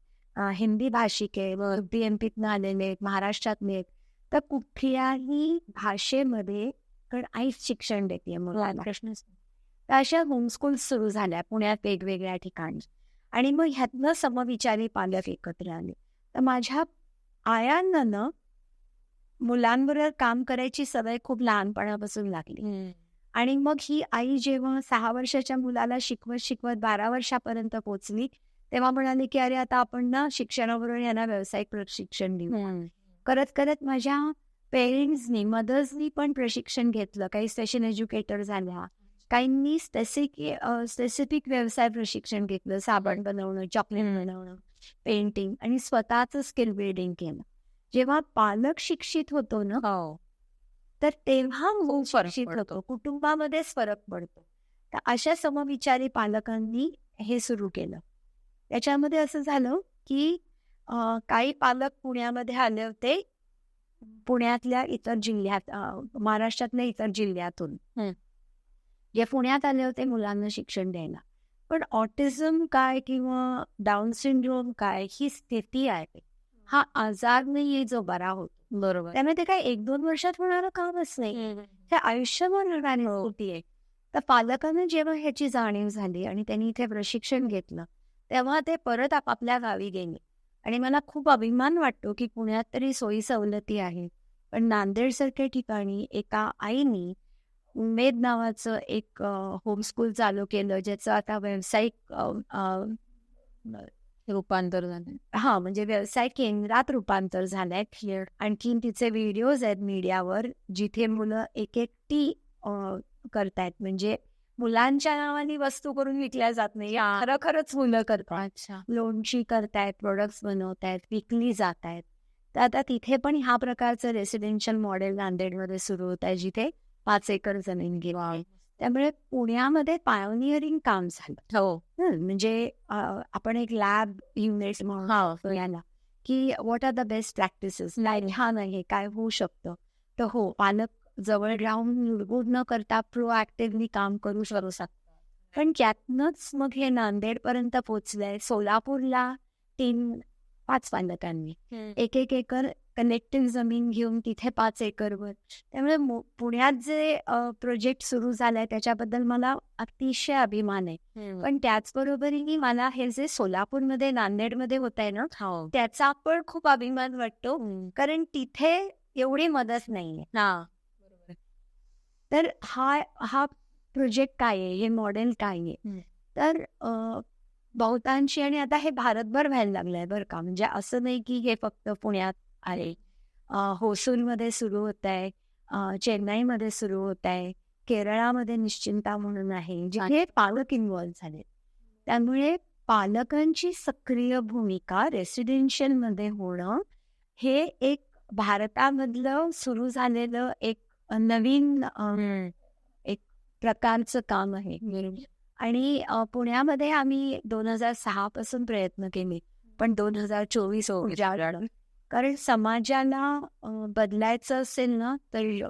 हिंदी भाषिक आहे, BMPतनं आलेले आहेत, महाराष्ट्रातले आहेत, तर कुठल्याही भाषेमध्ये कारण आईच शिक्षण देते मुलांना. तर अशा होमस्कूल सुरू झाल्या पुण्यात वेगवेगळ्या ठिकाणी. आणि मग ह्यातनं समविचारी पालक एकत्र आले. तर तर माझ्या आयांना ना मुलांबरोबर काम करायची सवय खूप लहानपणापासून लागली. आणि मग ही आई जेव्हा 6 वर्षाच्या मुलाला शिकवत शिकवत 12 वर्षापर्यंत पोहोचली, तेव्हा म्हणाली की अरे आता आपण ना शिक्षणाबरोबर यांना व्यावसायिक प्रशिक्षण देऊ. करत करत माझ्या पेरेंट्सनी, मदर्सनी पण प्रशिक्षण घेतलं. काही स्पेशल एज्युकेटर झाल्या, काहींनी स्पेसिफिक व्यवसाय प्रशिक्षण घेतलं. साबण बनवणं, चॉकलेट बनवणं, पेंटिंग आणि स्वतःचं स्किल बिल्डिंग केलं. जेव्हा पालक शिक्षित होतो ना, तर तेव्हा मूल शिक्षित होतो, कुटुंबामध्येच फरक पडतो. तर अशा समविचारी पालकांनी हे सुरू केलं. त्याच्यामध्ये असं झालं की काही पालक पुण्यामध्ये आले होते, पुण्यातल्या इतर जिल्ह्यात, महाराष्ट्रातल्या इतर जिल्ह्यातून जे पुण्यात आले होते मुलांना शिक्षण द्यायला. पण ऑटिझम काय किंवा डाऊन सिंड्रोम काय ही स्थिती आहे, हा आजार नाहीये जो बरा होतो. बरोबर. त्यामुळे ते काय 1-2 वर्षात होणारं कामच नाही, हे आयुष्यभर होणारी स्थिती आहे. तर पालकांना जेव्हा ह्याची जाणीव झाली आणि त्यांनी इथे प्रशिक्षण घेतलं, तेव्हा ते परत आपापल्या गावी गेले. आणि मला खूप अभिमान वाटतो की पुण्यात तरी सोयी सवलती आहेत, पण नांदेडसारख्या ठिकाणी एका आईनी उमेद नावाचं एक होमस्कूल चालू केलं, ज्याचं आता व्यावसायिक रूपांतर झालं. म्हणजे व्यवसाय केंद्रात रूपांतर झालंय. आणखीन तिचे व्हिडिओज आहेत मीडियावर, जिथे मुलं एक एकटी करतायत. म्हणजे मुलांच्या नावाने वस्तू करून विकल्या जात नाही, खरंच मुलं करतात. लोणची करतायत, प्रोडक्ट्स बनवतायत, विकली जात आहेत. तर आता तिथे पण ह्या प्रकारचं रेसिडेन्शियल मॉडेल नांदेडमध्ये सुरू होत आहे, जिथे 5 एकर जमीन गेली. त्यामुळे पुण्यामध्ये पायोनियरिंग काम झालं. म्हणजे आपण एक लॅब युनिट म्हणून याला की what are the best practices, छान आहे, काय होऊ शकतं. तर हो, पालक जवळ राहून निरगुड न करता प्रोएक्टिव्हली काम करू शकतात. पण त्यातनंच मग हे नांदेडपर्यंत पोचलंय. सोलापूरला 5 पालकांनी 1 एकर कलेक्टिव्ह जमीन घेऊन तिथे 5 एकरवर. त्यामुळे पुण्यात जे प्रोजेक्ट सुरू झालाय त्याच्याबद्दल मला अतिशय अभिमान आहे. पण त्याचबरोबरीने मला हे जे सोलापूरमध्ये, नांदेडमध्ये होत आहे ना, त्याचा पण खूप अभिमान वाटतो, कारण तिथे एवढी मदत नाहीये. तर हा प्रोजेक्ट काय आहे, हे मॉडेल काय आहे, तर बहुतांशी, आणि आता हे भारतभर व्हायला लागलंय बरं का. म्हणजे असं नाही की हे फक्त पुण्यात आहे. होसूरमध्ये सुरू होत आहे, चेन्नईमध्ये सुरू होत आहे, केरळामध्ये निश्चिंता म्हणून आहे, जिथे पालक इन्व्हॉल्व झाले. त्यामुळे पालकांची सक्रिय भूमिका रेसिडेन्शियलमध्ये होणं हे एक भारतामधलं सुरू झालेलं एक नवीन एक प्रकारचं काम आहे. आणि पुण्यामध्ये आम्ही 2006 पासून प्रयत्न केले, पण 2024 कारण समाजाला बदलायचं असेल ना, तर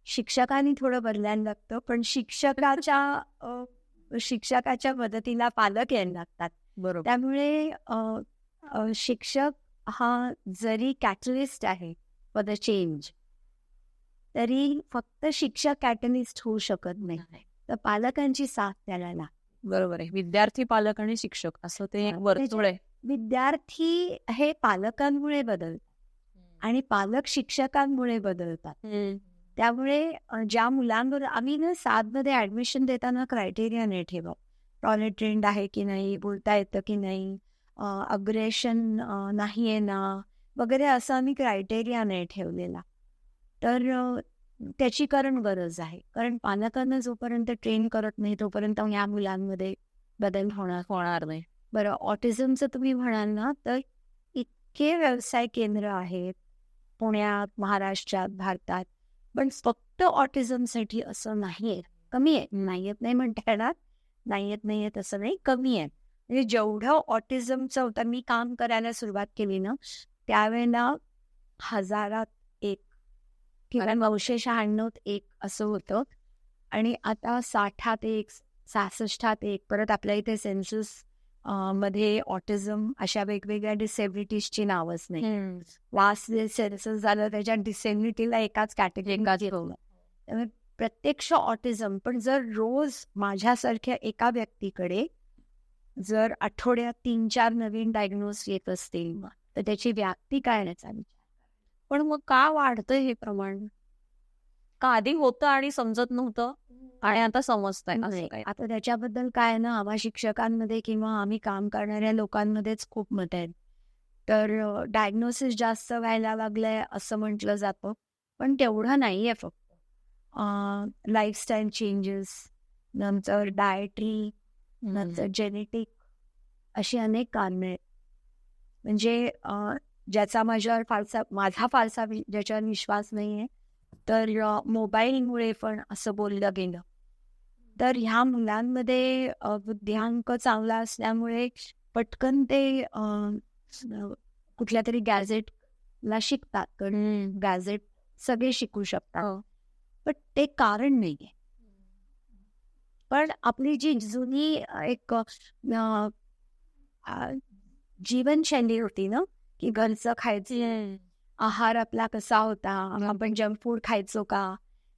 शिक्षकांनी थोडं बदलायला लागतं, पण शिक्षकाच्या मदतीला पालक यायला लागतात. बरोबर. त्यामुळे शिक्षक हा जरी कॅटलिस्ट आहे फॉर द चेंज, तरी फक्त शिक्षक कॅटलिस्ट होऊ शकत नाही, तर पालकांची साथ त्याला लागते. बरोबर आहे. विद्यार्थी, पालक आणि शिक्षक असं ते वर्तुळ आहे. विद्यार्थी हे पालकांमुळे बदलतात आणि पालक शिक्षकांमुळे बदलतात. त्यामुळे ज्या मुलांवर आम्ही ना 7 मध्ये ऍडमिशन देताना क्रायटेरिया नाही ठेवत. टॉयलेट ट्रेंड आहे की नाही, बोलता येतं की नाही, अग्रेशन नाही आहे ना वगैरे, असं आम्ही क्रायटेरिया नाही ठेवलेला. तर त्याची गरज आहे, कारण पालकांना जोपर्यंत ट्रेन करत नाही तोपर्यंत ह्या मुलांमध्ये बदल होणार नाही. बरं, ऑटिझमचं तुम्ही म्हणाल ना, तर इतके व्यवसाय केंद्र आहेत पुण्यात, महाराष्ट्रात, भारतात, पण फक्त ऑटिझमसाठी असं नाहीये. कमी आहे, नाही म्हणता येणार, नाहीयेत असं नाही, कमी आहे. म्हणजे जेवढं ऑटिझमचं होतं, मी काम करायला सुरुवात केली ना, त्यावेळेला 1000त 1 किंवा 996त 1 असं होतं, आणि आता 60त 1, 66त 1. परत आपल्या इथे सेन्सस मध्ये ऑटिझम अशा वेगवेगळ्या डिसेबिलिटीजची नावच नाही. लास्ट जे सेन्सस झालं त्याच्यात डिसेबिलिटीला एकाच कॅटेगरीत घेतलं. त्यामुळे प्रत्यक्ष ऑटिझम, पण जर रोज माझ्यासारख्या एका व्यक्तीकडे जर आठवड्यात 3-4 नवीन डायग्नोस येत असतील तर त्याची व्याप्ती काय याचा विचार. पण मग का वाढतंय हे प्रमाण? का आधी होतं आणि समजत नव्हतं आणि आता समजतंय असं नाही, काय? आता त्याच्याबद्दल काय ना, आम्हा शिक्षकांमध्ये किंवा आम्ही काम करणाऱ्या लोकांमध्येच खूप मत आहेत. तर डायग्नोसिस जास्त व्हायला लागलंय असं म्हटलं जातं, पण तेवढं नाहीये. फक्त लाईफस्टाईल चेंजेस, नंतर डायटरी, नंतर जेनेटिक, अशी अनेक कारणे आहेत. म्हणजे ज्याचा माझा फारसा ज्याच्यावर विश्वास नाहीये, तर मोबाईलमुळे पण असं बोललं गेलं. तर ह्या मुलांमध्ये बुद्ध्यांक चांगला असल्यामुळे पटकन ते कुठल्या तरी गॅझेटला शिकतात. तर गॅझेट सगळे शिकू शकतात, पण ते कारण नाहीये. पण आपली जी जुनी एक जीवनशैली होती ना, की घरचं खायचं, आहार आपला कसा होता, आपण जंक फूड खायचो का,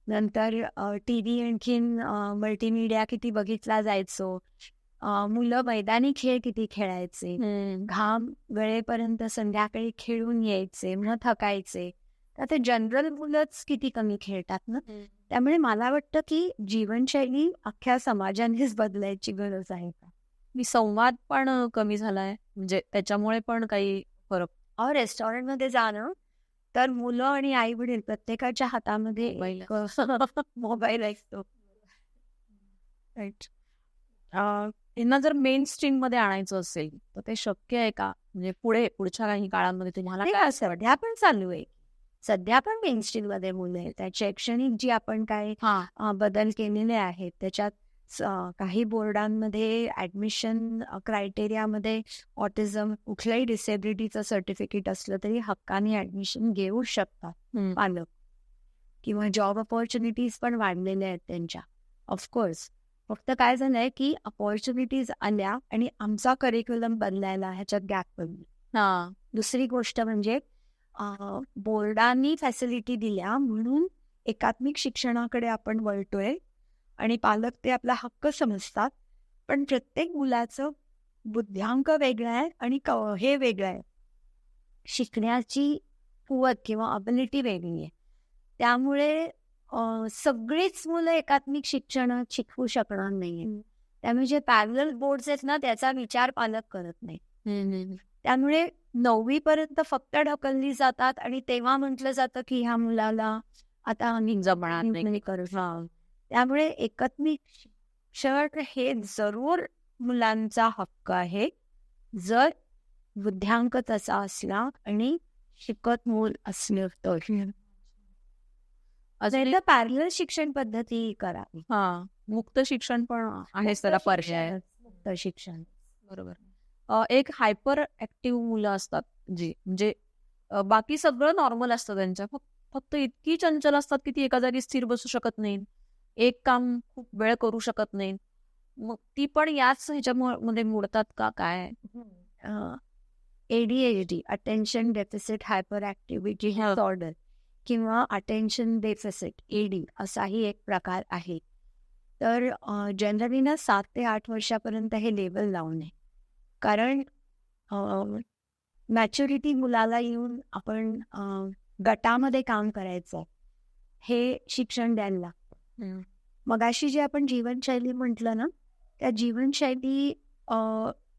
नंतर टीव्ही आणखीन मल्टीमीडिया किती बघितला जायचो, मुलं मैदानी खेळ किती खेळायचे, घाम गळेपर्यंत संध्याकाळी खेळून यायचे, मग थकायचे. आता जनरल मुलंच किती कमी खेळतात ना. त्यामुळे मला वाटतं की जीवनशैली अख्ख्या समाजानेच बदलायची गरज आहे. संवाद पण कमी झालाय, म्हणजे त्याच्यामुळे पण काही फरक? रेस्टॉरंटमध्ये जाणं तर मुलं आणि आई वडील प्रत्येकाच्या हातामध्ये मोबाईल असतो. राईट. यांना जर मेन स्ट्रीम मध्ये आणायचं असेल तर ते शक्य आहे का? म्हणजे पुढच्या काही काळामध्ये तुम्हाला काय असं वाटतं? सध्या पण चालू आहे. सध्या पण मेनस्ट्रीम मध्ये मुलं आहेत. त्या शैक्षणिक जी आपण काय बदल केलेले आहेत त्याच्यात काही बोर्डांमध्ये ऍडमिशन क्रायटेरियामध्ये ऑटिझम, कुठल्याही डिसेबिलिटीचं सर्टिफिकेट असलं तरी हक्काने ऍडमिशन घेऊ शकतात पालक. किंवा जॉब अपॉर्च्युनिटीज पण वाढलेल्या आहेत त्यांच्या. ऑफकोर्स फक्त काय झालंय की अपॉर्च्युनिटीज आल्या आणि आमचा करिक्युलम बदलायला ह्याच्यात गॅप पडली. दुसरी गोष्ट म्हणजे बोर्डांनी फॅसिलिटी दिल्या म्हणून एकात्मिक शिक्षणाकडे आपण वळतोय आणि पालक ते आपला हक्क समजतात. पण प्रत्येक मुलाचं बुद्ध्यांक वेगळं आहे आणि हे वेगळं आहे, शिकण्याची कुवत किंवा अबिलिटी वेगळी आहे. त्यामुळे सगळीच मुलं एकात्मिक शिक्षणात शिकवू शकणार नाहीये. त्यामुळे जे पॅरलल बोर्ड्स आहेत ना त्याचा विचार पालक करत नाही. त्यामुळे 9वी पर्यंत फक्त ढकलली जातात आणि तेव्हा म्हटलं जातं की ह्या मुलाला आता आम्ही जमणार नाही करू शकतो. त्यामुळे एकात्मिक शिक्षण हे जरूर मुलांचा हक्क आहे, जर बुद्ध्यांक तसा असला आणि शिकत मूल असलं तर. पॅरलल शिक्षण पद्धती करावी. मुक्त शिक्षण पण आहे त्याला पर्याय. मुक्त शिक्षण बरोबर. एक हायपर ऍक्टिव्ह मुलं असतात जी म्हणजे बाकी सगळं नॉर्मल असतं त्यांच्या, फक्त इतकी चंचल असतात की ती एका जागी स्थिर बसू शकत नाही, एक काम खूप वेळ करू शकत नाही. मग ती पण याच ह्याच्यामध्ये मोडतात का काय? ADHD, attention deficit hyper activity disorder किंवा अटेन्शन डेफिसिट AD असाही एक प्रकार आहे. तर जनरली ना 7 ते 8 वर्षापर्यंत हे लेबल लावू नये, कारण मॅच्युरिटी मुलाला येऊन आपण गटामध्ये काम करायचं हे शिक्षण द्यायला लागतं. मगाशी जे आपण जीवनशैली म्हटलं ना, त्या जीवनशैली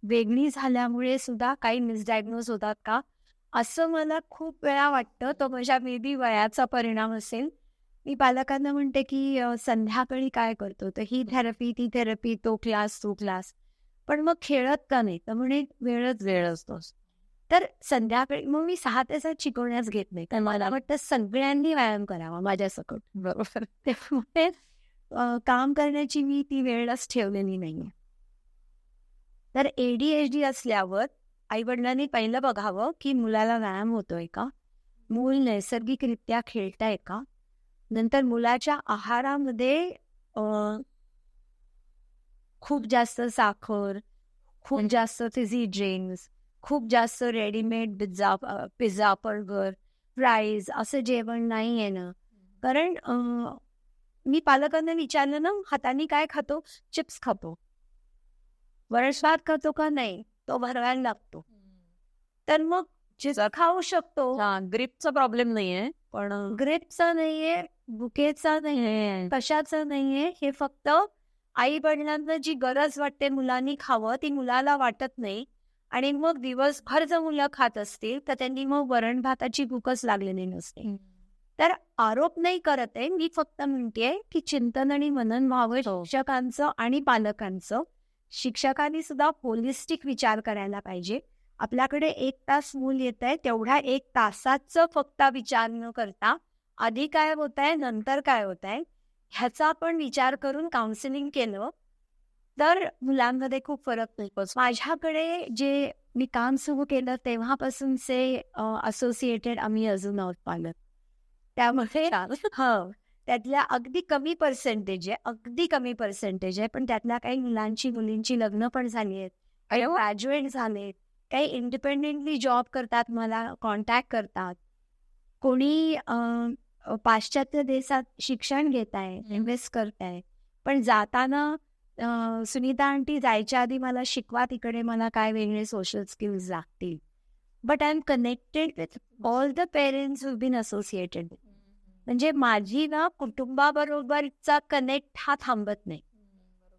वेगळी झाल्यामुळे सुद्धा काही मिसडायग्नोज होतात का असं मला खूप वेळा वाटतं. तो माझ्या मे बी वयाचा परिणाम असेल. मी पालकांना म्हणते की संध्याकाळी काय करतो, तर ही थेरपी ती थेरपी, तो क्लास, पण मग खेळत का नाही, तर म्हणे वेळ असतोस. तर संध्याकाळी मग मी 6 ते 7 शिकवण्यास घेत नाही, तर मला वाटतं सगळ्यांनी व्यायाम करावा माझ्यासकट. बरोबर. त्यामुळे काम करण्याची मी ती वेळच ठेवलेली नाहीये. तर ADHD असल्यावर आईवडिलांनी पहिलं बघावं की मुलाला व्यायाम होतोय का, मूल नैसर्गिकरित्या खेळताय का, नंतर मुलाच्या आहारामध्ये खूप जास्त साखर, खूप जास्त फिझी ड्रिंक्स, खूप जास्त रेडीमेड पिझ्झा, बर्गर, फ्राईज असं जेवण नाही आहे ना. कारण मी पालकांना विचारलं ना, हाताने काय खातो, चिप्स खातो. वरण-भात खातो का नाही, तो भरवायला लागतो. तर मग जे खाऊ शकतो, ग्रिपचा प्रॉब्लेम नाहीये, पण ग्रेपचा नाहीये, बुकेचा नाहीये, कशाचं नाहीये, हे फक्त आई-वडिलांना जी गरज वाटते मुलांनी खावं, ती मुलाला वाटत नाही. आणि मग दिवसभर जर मुलं खात असतील, तर त्यांनी मग वरण-भाताची भूकच लागलेली नसते. तर आरोप नाही करत आहे, मी फक्त म्हणतेय की चिंतन आणि मनन व्हावं शिक्षकांचं आणि पालकांचं. शिक्षकांनी सुद्धा होलिस्टिक विचार करायला पाहिजे. आपल्याकडे 1 तास मूल येत आहे, तेवढ्या 1 तासाचं फक्त विचार न करता आधी काय होत आहे, नंतर काय होत आहे, ह्याचा आपण विचार करून काउन्सिलिंग केलं तर मुलांमध्ये खूप फरक पडतो. माझ्याकडे जे मी काम सुरू केलं तेव्हापासूनचे असोसिएटेड आम्ही अजून आहोत पालक. त्यामध्ये त्यातल्या अगदी कमी पर्सेंटेज आहे, अगदी कमी पर्सेंटेज आहे, पण त्यातल्या काही मुलींची लग्न पण झाली आहेत, काही ग्रॅज्युएट झालेत, काही इंडिपेंडेंटली जॉब करतात, मला कॉन्टॅक्ट करतात. कोणी पाश्चात्य देशात शिक्षण घेत आहे, इन्व्हेस्ट करत आहे, पण जाताना सुनीता आंटी जायच्या आधी मला शिकवा तिकडे मला काय वेगळे सोशल स्किल्स लागतील. But I am connected with all the parents who been associated. म्हणजे माझी ना कुटुंबाबरोबरचा कनेक्ट हा थांबत नाही.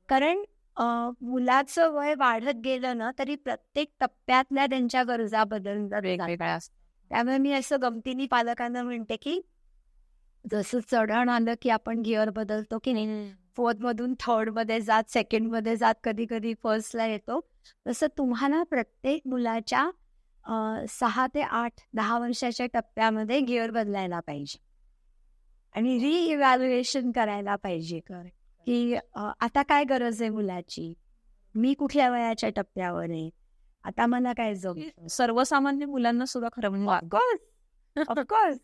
कारण मुलाचं वय वाढत गेलं ना तरी प्रत्येक टप्प्यातल्या त्यांच्या गरजा बदलतात वेगवेगळ्या असतात. त्यामुळे मी असं गमतीने पालकांना म्हणते की जसं चढण आलं की आपण गिअर बदलतो की नाही, 4th मधून 3rd मध्ये जात, 2nd मध्ये जात, कधी कधी 1st ला येतो, तसं तुम्हाला प्रत्येक मुलाच्या 6 ते 8, 10 वर्षाच्या टप्प्यामध्ये गिअर बदलायला पाहिजे आणि रिइव्हॅल्युएशन करायला पाहिजे की आता काय गरज आहे मुलाची, मी कुठल्या वयाच्या टप्प्यावर आहे, आता मला काय जमतं. सर्वसामान्य मुलांना सुद्धा खरं म्हणजे ऑफकोर्स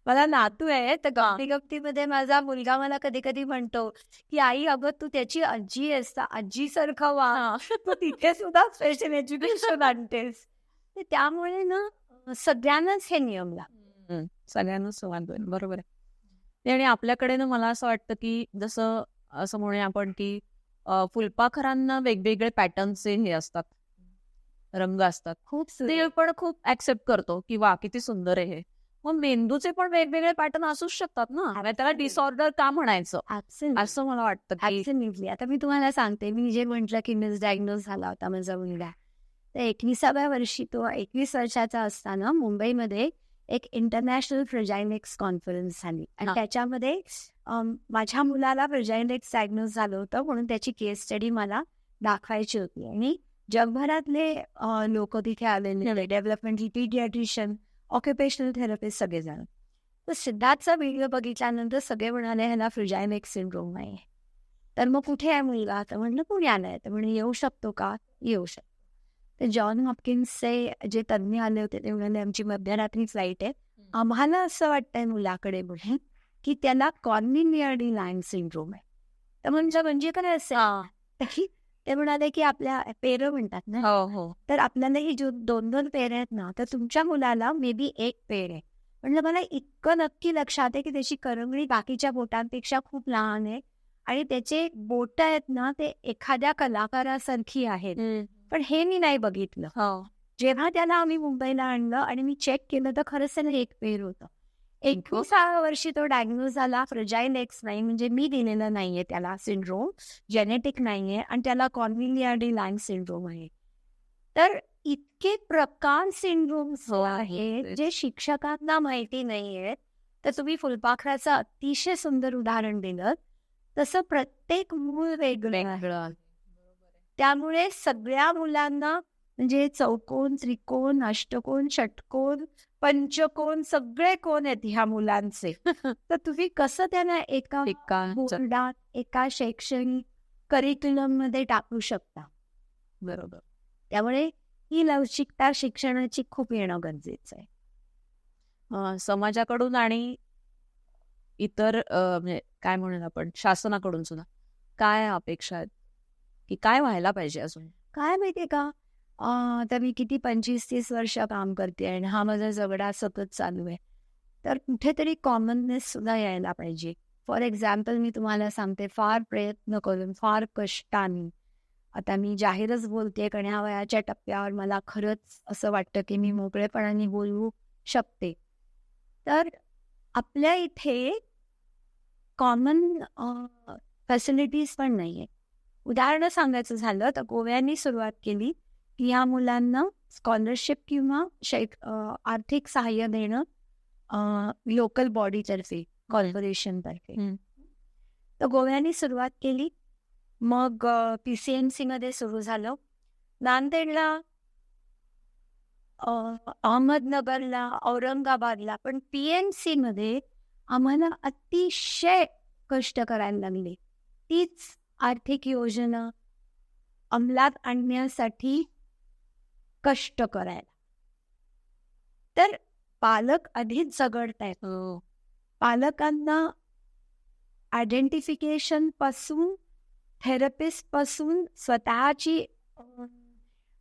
मला नातू आहे, तर गमतीमध्ये माझा मुलगा मला कधी कधी म्हणतो की आई अगं तू त्याची आजी आहेस, आजीसारखं वा, तू तिथे सुद्धा स्पेशल एज्युकेशन आणतेस. त्यामुळे ना सगळ्यांनाच हे नियम लागतात, सगळ्यांनाच बरोबर आहे. आणि आपल्याकडे ना मला असं वाटतं की जसं असं म्हणूया आपण की फुलपाखरांना वेगवेगळे पॅटर्नचे हे असतात, रंग असतात, खूप ते पण खूप ऍक्सेप्ट करतो की वा किती सुंदर आहे हे. मग मेंदूचे पण वेगवेगळे पॅटर्न असूच शकतात ना, त्याला डिसऑर्डर का म्हणायचं असं मला वाटतं. ऍब्सोल्युटली. आता मी तुम्हाला सांगते, मी जे म्हटलं की मिसडायग्नोज झाला होता माझा मुलगा, तर 21व्या वर्षी तो 21 वर्षाचा असताना मुंबईमध्ये एक इंटरनॅशनल फ्रजाइलेक्स कॉन्फरन्स झाली आणि त्याच्यामध्ये माझ्या मुलाला फ्रजाइलेक्स डायग्नोज झालं होतं म्हणून त्याची केस स्टडी मला दाखवायची होती. आणि जगभरातले लोक तिथे आलेले, डेव्हलपमेंटल पीडियाट्रिशियन, ऑक्युपेशनल थेरपिस्ट सगळेजण. तर सिद्धार्थचा व्हिडिओ बघितल्यानंतर सगळे म्हणाले ह्याला फ्रजाइलेक्स सिंड्रोम आहे. तर मग कुठे आहे मुलगा, तर म्हणलं पुण्याला आहे. तर म्हणे येऊ शकतो का, येऊ शकतो. तर जॉन हॉपकिन्सचे जे तज्ज्ञ आले होते ते म्हणाले आमची मध्यरात्री फ्लाईट आहे, आम्हाला असं वाटतंय मुलाकडे बघून की त्याला कॉर्निलियाडी लाइन सिंड्रोम आहे. तर म्हणजे काय असेल, ते म्हणाले की आपल्या पेरं म्हणतात ना, तर आपल्याला ही जो 2-2 पेर आहेत ना, तर तुमच्या मुलाला मे बी 1 पेर आहे. म्हणजे मला इतकं नक्की लक्षात आहे की त्याची करंगळी बाकीच्या बोटांपेक्षा खूप लहान आहे आणि त्याचे बोट आहेत ना ते एखाद्या कलाकारासारखी आहेत. पण हे मी नाही बघितलं. जेव्हा त्याला आम्ही मुंबईला आणलं आणि मी चेक केलं तर खरंच त्याला 1 पेर होतं. 21व्या वर्षी तो डायग्नोज झाला. फ्रजाइलेक्स नाही, म्हणजे मी दिलेलं नाहीये त्याला सिंड्रोम, जेनेटिक नाहीये आणि त्याला कॉर्निलियाडी लाइन सिंड्रोम आहे. तर इतके प्रकार सिंड्रोम्स आहेत जे शिक्षकांना माहिती नाहीये. तर तुम्ही फुलपाखराचं अतिशय सुंदर उदाहरण दिलं. तसं प्रत्येक मूळ वेगळं, त्यामुळे सगळ्या मुलांना म्हणजे चौकोन, त्रिकोण, अष्टकोन, षटकोन, पंचकोन सगळे कोण आहेत ह्या मुलांचे. तर तुम्ही कसं त्यांना एका बोर्डात, एका शैक्षणिक करिक्युलम मध्ये टाकू शकता. बरोबर. त्यामुळे ही लवचिकता शिक्षणाची खूप येणं गरजेचं आहे. समाजाकडून आणि इतर म्हणजे काय म्हणून आपण शासनाकडून सुद्धा काय अपेक्षा आहेत की काय व्हायला पाहिजे अजून? काय माहितीये का, तर मी किती 25-30 वर्ष काम करते आणि हा माझा झगडा सतत चालू आहे. तर कुठेतरी कॉमननेस सुद्धा यायला पाहिजे. फॉर एक्झाम्पल मी तुम्हाला सांगते, फार प्रयत्न करून, फार कष्टाने, आता मी जाहीरच बोलते कारण ह्या वयाच्या टप्प्यावर मला खरंच असं वाटतं की मी मोकळेपणाने बोलू शकते. तर आपल्या इथे कॉमन फॅसिलिटीज पण नाही आहे. उदाहरणं सांगायचं झालं तर गोव्याने सुरुवात केली की ह्या मुलांना स्कॉलरशिप किंवा आर्थिक सहाय्य देणं लोकल बॉडीतर्फे, कॉर्पोरेशनतर्फे. तर गोव्याने सुरुवात केली, मग PCMC मध्ये सुरू झालं, नांदेडला, अहमदनगरला, औरंगाबादला. पण PMC मध्ये आम्हाला अतिशय कष्ट करायला लागले तीच आर्थिक योजना अंमलात आणण्यासाठी कष्ट करायला. तर पालक आधीच झगडतायत. पालकांना आयडेंटिफिकेशन पासून, थेरपिस्ट पासून, स्वतःची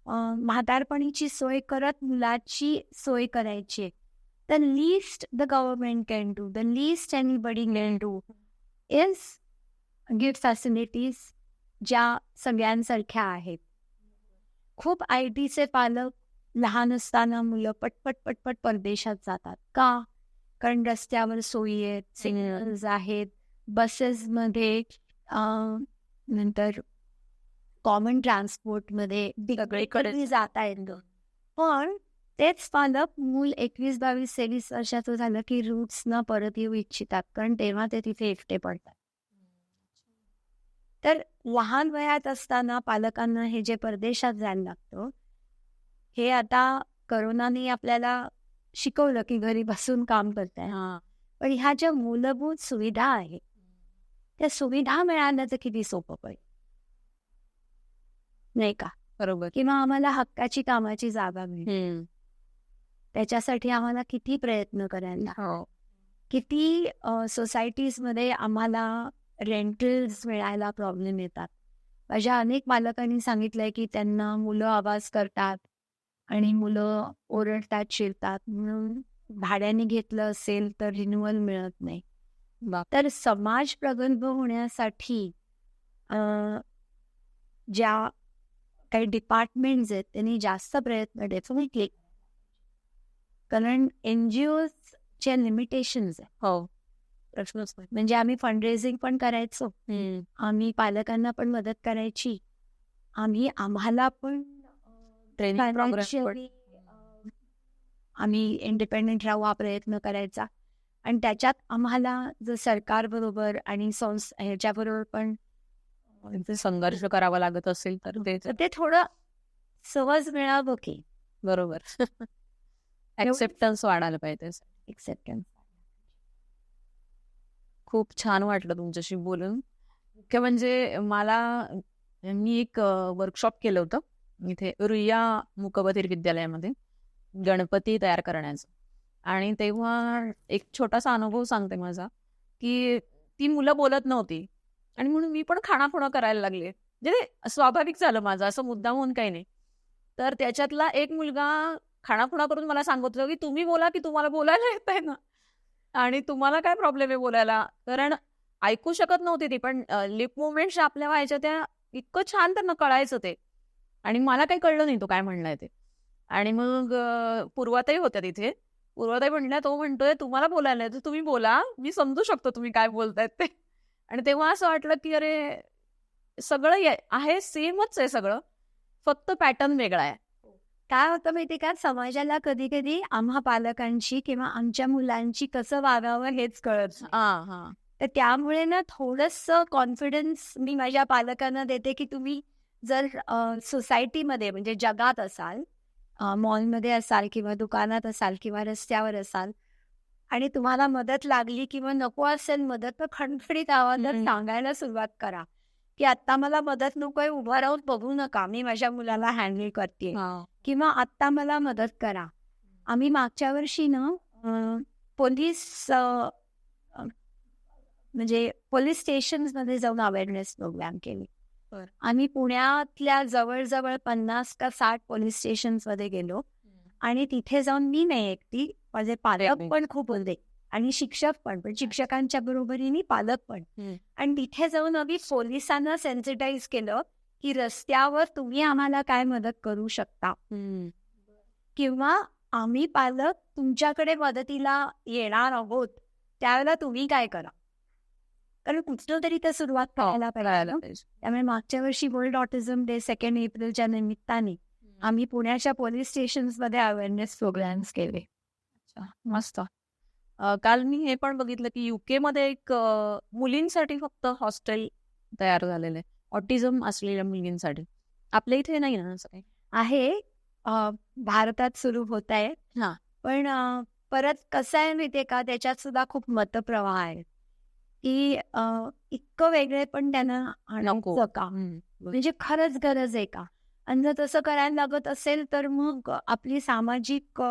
म्हातारपणीची सोय करत मुलाची सोय करायची. The least the government can do, the least anybody can do is give facilities ज्या सगळ्यांसारख्या आहेत. खूप IT चे पालक लहान असताना मुलं पटपट पटपट परदेशात जातात. का? कारण रस्त्यावर सोयी आहेत, सिग्नल्स आहेत, बसेसमध्ये, नंतर कॉमन ट्रान्सपोर्टमध्ये सगळीकडे जाता येतं. पण तेच पालक मूल 21, 22, 23 वर्षाचं झालं की रूट्सना परत येऊ इच्छितात, कारण तेव्हा ते तिथे एकटे पडतात. तर लहान वयात असताना पालकांना हे जे परदेशात जायला लागतं, हे आता करोनाने आपल्याला शिकवलं की घरी बसून काम करताय. पण ह्या ज्या मूलभूत सुविधा आहेत त्या सुविधा मिळाल्याचं किती सोपं पडेल, नाही का? बरोबर. किंवा आम्हाला हक्काची कामाची जागा मिळेल, त्याच्यासाठी आम्हाला किती प्रयत्न करायला, किती सोसायटीजमध्ये आम्हाला रेंटल्स मिळायला प्रॉब्लेम येतात. माझ्या अनेक पालकांनी सांगितलंय की त्यांना मुलं आवाज करतात आणि मुलं ओरडतात, चिडतात, म्हणून भाड्याने घेतलं असेल तर रिन्युअल मिळत नाही. तर समाज प्रगल्भ होण्यासाठी ज्या काही डिपार्टमेंट्स आहेत त्यांनी जास्त प्रयत्न डेफिनेटली, कारण NGOच्या लिमिटेशन्स आहेत. हो, प्रश्नच नाही. म्हणजे आम्ही फंडरेझिंग पण करायचो, आम्ही पालकांना पण मदत करायची, आम्हाला पण ट्रेनिंग प्रोग्राम, आम्ही इंडिपेंडेंट राहू हा प्रयत्न करायचा. आणि त्याच्यात आम्हाला जर सरकारबरोबर आणि ह्याच्याबरोबर पण संघर्ष करावा लागत असेल तर ते थोडं सहज मिळावं की. बरोबर. ऍक्सेप्टन्स वाढायला पाहिजे. एक्सेप्टन्स. खूप छान वाटलं तुमच्याशी बोलून. मुख्य म्हणजे मी एक वर्कशॉप केलं होतं इथे रुईया मूकबधिर विद्यालयामध्ये गणपती तयार करण्याचं. आणि तेव्हा एक छोटासा अनुभव सांगते माझा, की ती मुलं बोलत नव्हती आणि म्हणून मी पण खाणाखुणा करायला लागले. म्हणजे स्वाभाविक झालं माझं, असं मुद्दामहून काही नाही. तर त्याच्यातला एक मुलगा खाणाखुणा करून मला सांगत होता की तुम्ही बोला की तुम्हाला बोलायला येत आहे ना, आणि तुम्हाला काय प्रॉब्लेम आहे बोलायला. कारण ऐकू शकत नव्हती ती, पण लिप मुवमेंट्स आपल्या व्हायच्या त्या इतकं छान त्यांना कळायचं ते, आणि मला काही कळलं नाही तो काय म्हणलाय ते. आणि मग पूर्वाताई होत्या तिथे. पूर्वाताई म्हणल्या, तो म्हणतोय तुम्हाला बोलायला आहे तर तुम्ही बोला, मी समजू शकतो तुम्ही काय बोलतायत ते. आणि तेव्हा असं वाटलं की अरे सगळं आहे, सेमच आहे सगळं, फक्त पॅटर्न वेगळा आहे. काय होतं माहिती का, समाजाला कधी कधी आम्हा पालकांची किंवा आमच्या मुलांची कसं वागावं हेच कळत नाही. तर त्यामुळे ना थोडंसं कॉन्फिडन्स मी माझ्या पालकांना देते की तुम्ही जर सोसायटीमध्ये म्हणजे जगात असाल, मॉलमध्ये असाल किंवा दुकानात असाल किंवा रस्त्यावर असाल आणि तुम्हाला मदत लागली किंवा नको असेल मदत, तर खणखणीत आवाजात सांगायला सुरुवात करा की आत्ता मला मदत नकोय, उभा राहून बघू नका, मी माझ्या मुलाला हँडल करते, किंवा आत्ता मला मदत करा. आम्ही मागच्या वर्षी ना पोलीस स्टेशन्समध्ये जाऊन अवेअरनेस प्रोग्राम केले. आम्ही पुण्यातल्या जवळजवळ 50 का 60 पोलीस स्टेशन्समध्ये गेलो आणि तिथे जाऊन मी नाही एकटी, माझे पालक पण खूप होते आणि शिक्षक पण शिक्षकांच्या बरोबरीने पालक पण. आणि तिथे जाऊन आम्ही पोलिसांना सेन्सिटाईज केलं की रस्त्यावर तुम्ही आम्हाला काय मदत करू शकता, किंवा आम्ही पालक तुमच्याकडे मदतीला येणार आहोत त्यावेळेला तुम्ही काय करा. कारण कुठलं तरी तर सुरुवात करायला पाहिजे. त्यामुळे मागच्या वर्षी वर्ल्ड ऑटिझम डे 2 एप्रिलच्या निमित्ताने आम्ही पुण्याच्या पोलीस स्टेशन्समध्ये अवेअरनेस प्रोग्राम्स केले. मस्त. काल मी हे पण बघितलं की UK मध्ये एक मुलींसाठी फक्त हॉस्टेल तयार झालेलं आहे ऑटिझम असलेल्या मुलींसाठी. आपल्या इथे नाही ना असं काही? आहे, भारतात सुरू होत आहे. पण परत कसं आहे माहितीये का, त्याच्यात सुद्धा खूप मतप्रवाह आहे की इतकं वेगळे पण त्यांना आणायचं का, म्हणजे खरंच गरज आहे का. आणि जर तसं करायला लागत असेल तर मग आपली सामाजिक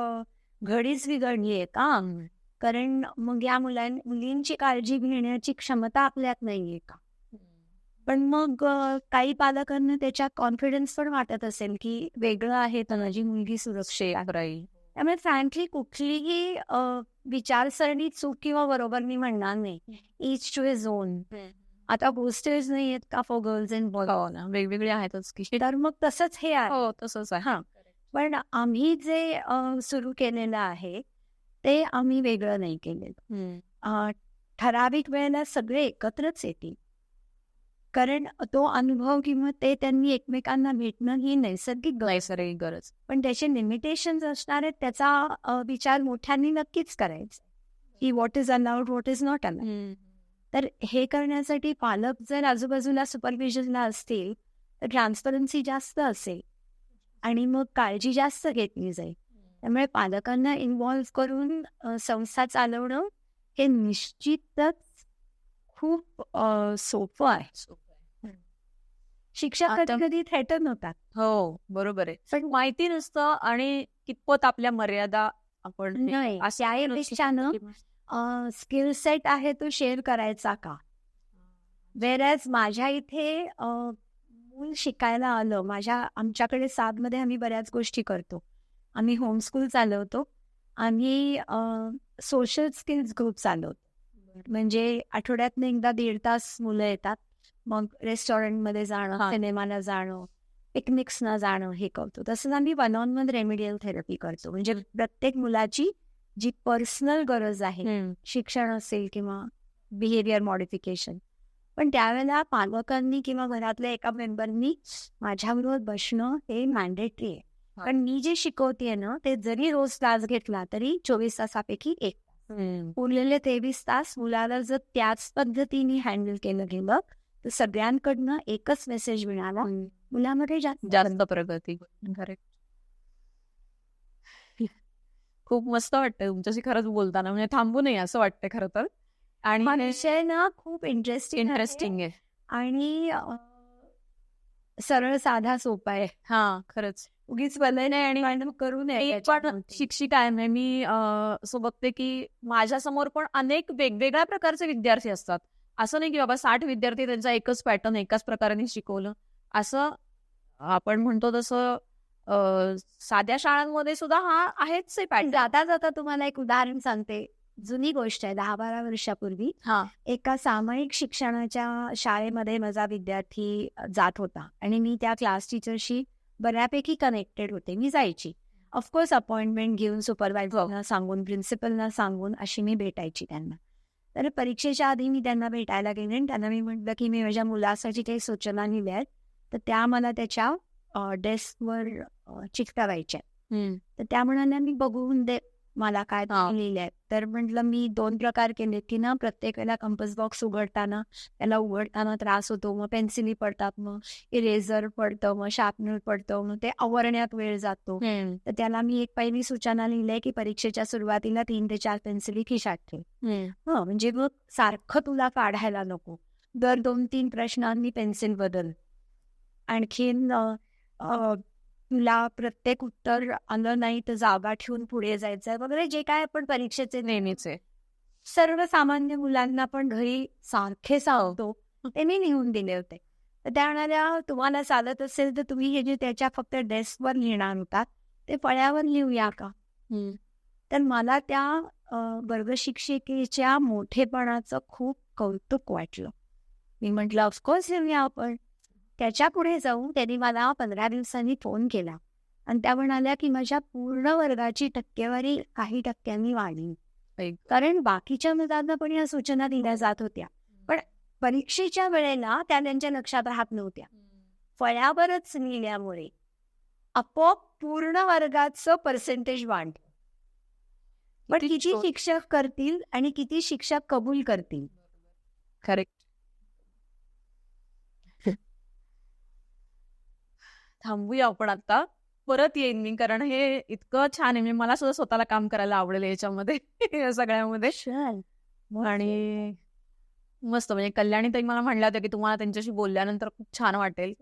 घडीच बिघडली आहे का. कारण मग या मुलींची काळजी घेण्याची क्षमता आपल्यात नाहीये का. पण मग काही पालकांना त्याच्यात कॉन्फिडन्स पण वाटत असेल की वेगळं आहे तर माझी मुलगी सुरक्षित राहील. त्यामुळे फ्रँकली कुठलीही विचारसरणी चूक किंवा बरोबर मी म्हणणार नाही. Each to his own. आता हॉस्टेल्स नाही आहेत का फॉर गर्ल्स अँड बॉयज, वेगवेगळे आहेतच की. तर मग तसंच हे आहे. हो तसंच आहे. पण आम्ही जे सुरू केलेलं आहे ते आम्ही वेगळं नाही केलेलं. ठराविक वेळेला सगळे एकत्रच येतील, कारण तो अनुभव किंवा ते त्यांनी एकमेकांना भेटणं ही नैसर्गिक गरज. पण त्याचे लिमिटेशन्स असणार आहेत. त्याचा विचार मोठ्यांनी नक्कीच करायचा की what is allowed, what is not allowed. तर हे करण्यासाठी पालक जर आजूबाजूला सुपरविजनला असतील तर ट्रान्सपरन्सी जास्त असेल आणि मग काळजी जास्त घेतली जाईल. त्यामुळे पालकांना इन्व्हॉल्व्ह करून संस्था चालवणं हे निश्चितच खूप सोपं आहे. शिक्षक कधी कधी थेटर होतात. हो बरोबर आहे. पण माहिती नसतं आणि कितपत आपल्या मर्यादा आपण नाही त्यापेक्षानं स्किल सेट आहे तो शेअर करायचा का. वेरॅज माझ्या इथे मूल शिकायला आलं, आमच्याकडे साधमध्ये आम्ही बऱ्याच गोष्टी करतो. आम्ही होमस्कूल चालवतो, आम्ही सोशल स्किल्स ग्रुप चालवतो. म्हणजे आठवड्यातनं एकदा 1.5 तास मुलं येतात, मग रेस्टॉरंटमध्ये जाणं, सिनेमाला जाणं, पिकनिक्सना जाणं हे करतो. तसंच आम्ही 1-on-1 रेमेडियल थेरपी करतो. म्हणजे प्रत्येक मुलाची जी पर्सनल गरज आहे, शिक्षण असेल किंवा बिहेवियर मॉडिफिकेशन, पण त्यावेळेला पालकांनी किंवा घरातल्या एका मेंबरनी माझ्याबरोबर बसणं हे मॅन्डेटरी आहे. कारण मी जे शिकवतेय ना ते जरी रोज तास घेतला तरी 24 तासापैकी 1 तास, उरलेले 23 तास मुलाला जर त्याच पद्धतीने हँडल केलं गेलं तर सगळ्यांकडनं एकच मेसेज मिळाला, मुलामध्ये जास्त प्रगती. करेक्ट. खूप मस्त वाटतंय तुमच्याशी खरंच बोलताना, म्हणजे थांबू नये असं वाटतंय खरं तर. आणि हा विषय ना खूप इंटरेस्टिंग आहे आणि सरळ साधा सोपा आहे. खरंच उगीच वलय नाही आणि करू नये. पण शिक्षिका आहे मी असं बघते की माझ्या समोर पण अनेक वेगवेगळ्या प्रकारचे विद्यार्थी असतात. असं नाही की बाबा 60 विद्यार्थी त्यांचा एकच पॅटर्न एकाच प्रकारे शिकवलं. असं आपण म्हणतो तसं साध्या शाळांमध्ये सुद्धा हा आहेच पॅटर्न. जाता जाता तुम्हाला एक उदाहरण सांगते. जुनी गोष्ट आहे, 10-12 वर्षापूर्वी एका सामायिक शिक्षणाच्या शाळेमध्ये माझा विद्यार्थी जात होता आणि मी त्या क्लास टीचरशी बऱ्यापैकी कनेक्टेड होते. मी जायची, ऑफकोर्स अपॉइंटमेंट घेऊन, सुपरवायझरना सांगून, प्रिन्सिपलना सांगून अशी मी भेटायची त्यांना. तर परीक्षेच्या आधी मी त्यांना भेटायला गेले आणि त्यांना मी म्हटलं की मी माझ्या मुलासाठी काही सूचना लिहिल्या आहेत तर त्या मला त्याच्या डेस्कवर चिकटवायच्या. तर त्या म्हणाल्या मी बघून दे मला काय लिहिलं आहे. तर म्हटलं मी 2 प्रकार केले की ना प्रत्येक वेळेला कंपस बॉक्स उघडताना त्याला उघडताना त्रास होतो, मग पेन्सिली पडतात, मग इरेझर पडतं, मग शार्पनर पडतं, मग ते आवरण्यात वेळ जातो. तर त्याला मी एक पहिली सूचना लिहिली की परीक्षेच्या सुरुवातीला 3 ते 4 पेन्सिली खिशात ठेव. म्हणजे मग सारखं तुला काढायला नको, दर 2-3 प्रश्नांनी पेन्सिल बदल, आणखीन तुला प्रत्येक उत्तर आलं नाही तर जागा ठेवून पुढे जायचंय वगैरे, जे काय आपण परीक्षेचे नेहमीचे सर्वसामान्य मुलांना पण घरी सारखे सांगतो ते मी लिहून दिले होते. तर त्या म्हणाल्या तुम्हाला चालत असेल तर तुम्ही हे जे त्याच्या फक्त डेस्कवर लिहिणार होतात ते फळ्यावर लिहूया का. तर मला त्या वर्ग शिक्षिकेच्या मोठेपणाचं खूप कौतुक वाटलं. मी म्हटलं ऑफकोर्स येऊया आपण. त्याच्या पुढे जाऊन त्यांनी मला 15 दिवसांनी फोन केला आणि त्या म्हणाल्या की माझ्या पूर्ण वर्गाची टक्केवारी काही टक्क्यांनी वाढली. कारण बाकीच्या मुलांना पण या सूचना दिल्या जात होत्या, पण परीक्षेच्या वेळेला त्या त्यांच्या लक्षात राहत नव्हत्या. फळ्यावरच लिहिल्यामुळे आपोआप पूर्ण वर्गाचं पर्सेंटेज वाढलं. पण किती शिक्षक करतील आणि किती शिक्षक कबूल करतील. करेक्ट. थांबूया आपण आता. परत येईन मी, कारण हे इतकं छान आहे. म्हणजे मला सुद्धा स्वतःला काम करायला आवडेल याच्यामध्ये या सगळ्यामध्ये. आणि मस्त, म्हणजे कल्याणीताई मला म्हणल्या होत्या की तुम्हाला त्यांच्याशी बोलल्यानंतर खूप छान वाटेल.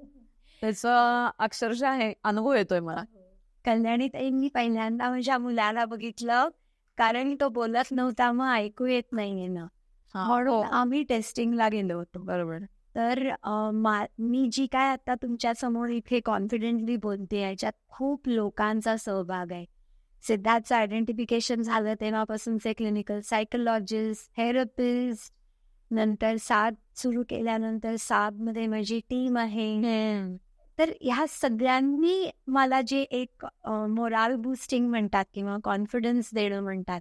त्याचा अक्षरशः हे अनुभव येतोय मला. कल्याणीताई मी पहिल्यांदा माझ्या मुलाला बघितलं, कारण तो बोलत नव्हता, मग ऐकू येत नाहीये ना, म्हणून आम्ही टेस्टिंगला गेलो होतो. बरोबर. तर मी जी काय आता तुमच्या समोर इथे कॉन्फिडेंटली बोलते याच्यात खूप लोकांचा सहभाग आहे. सिद्धार्थचं आयडेंटिफिकेशन झालं तेव्हापासूनचे क्लिनिकल सायकोलॉजिस्ट, थेरपिस्ट, नंतर साद सुरू केल्यानंतर सादमध्ये माझी टीम आहे. तर ह्या सगळ्यांनी मला जे एक मोराल बूस्टिंग म्हणतात किंवा कॉन्फिडन्स देणं म्हणतात,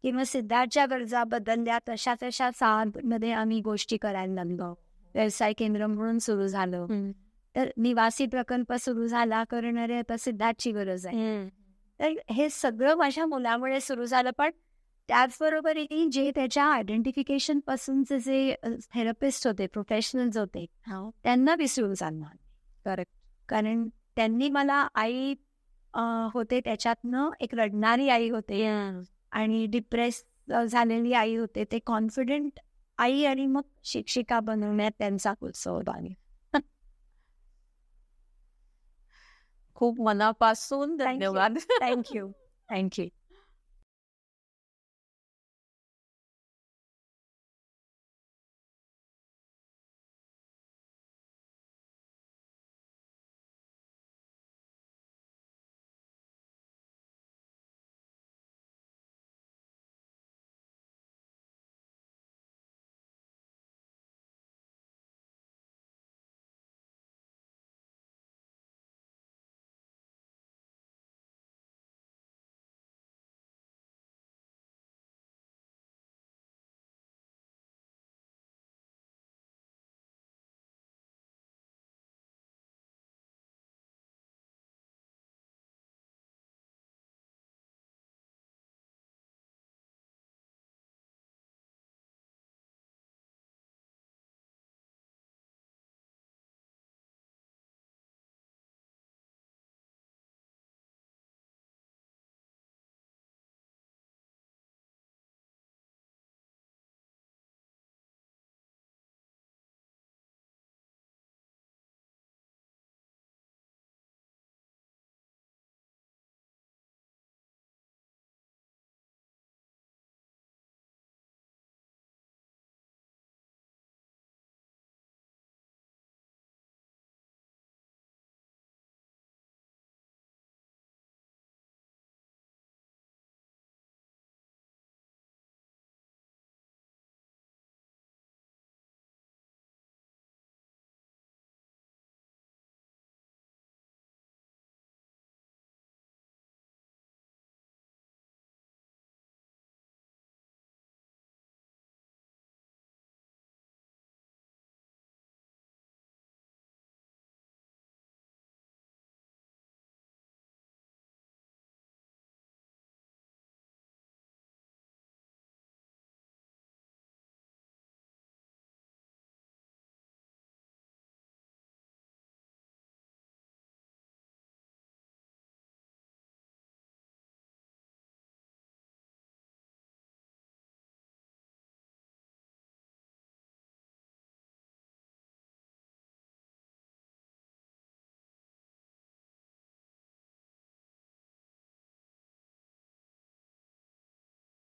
किंवा सिद्धार्थच्या गरजा बदलल्या तशा तशा सादमध्ये आम्ही गोष्टी करायला लागलो. व्यवसाय केंद्र म्हणून सुरू झालं, तर निवासी प्रकल्प सुरू झाला, करणारे आता सिद्धार्थची गरज आहे. तर हे सगळं माझ्या मुलामुळे सुरू झालं. पण त्याचबरोबर जे त्याच्या आयडेंटिफिकेशन पासूनचे जे थेरपिस्ट होते, प्रोफेशनल्स होते, त्यांना विसरून चालणार. करेक्ट. कारण त्यांनी मला आई होते त्याच्यातनं एक रडणारी आई होते आणि डिप्रेस झालेली आई होते, ते कॉन्फिडंट आई आणि मग शिक्षिका बनवण्यात त्यांचा उत्सव आहे. खूप मनापासून धन्यवाद. थँक्यू.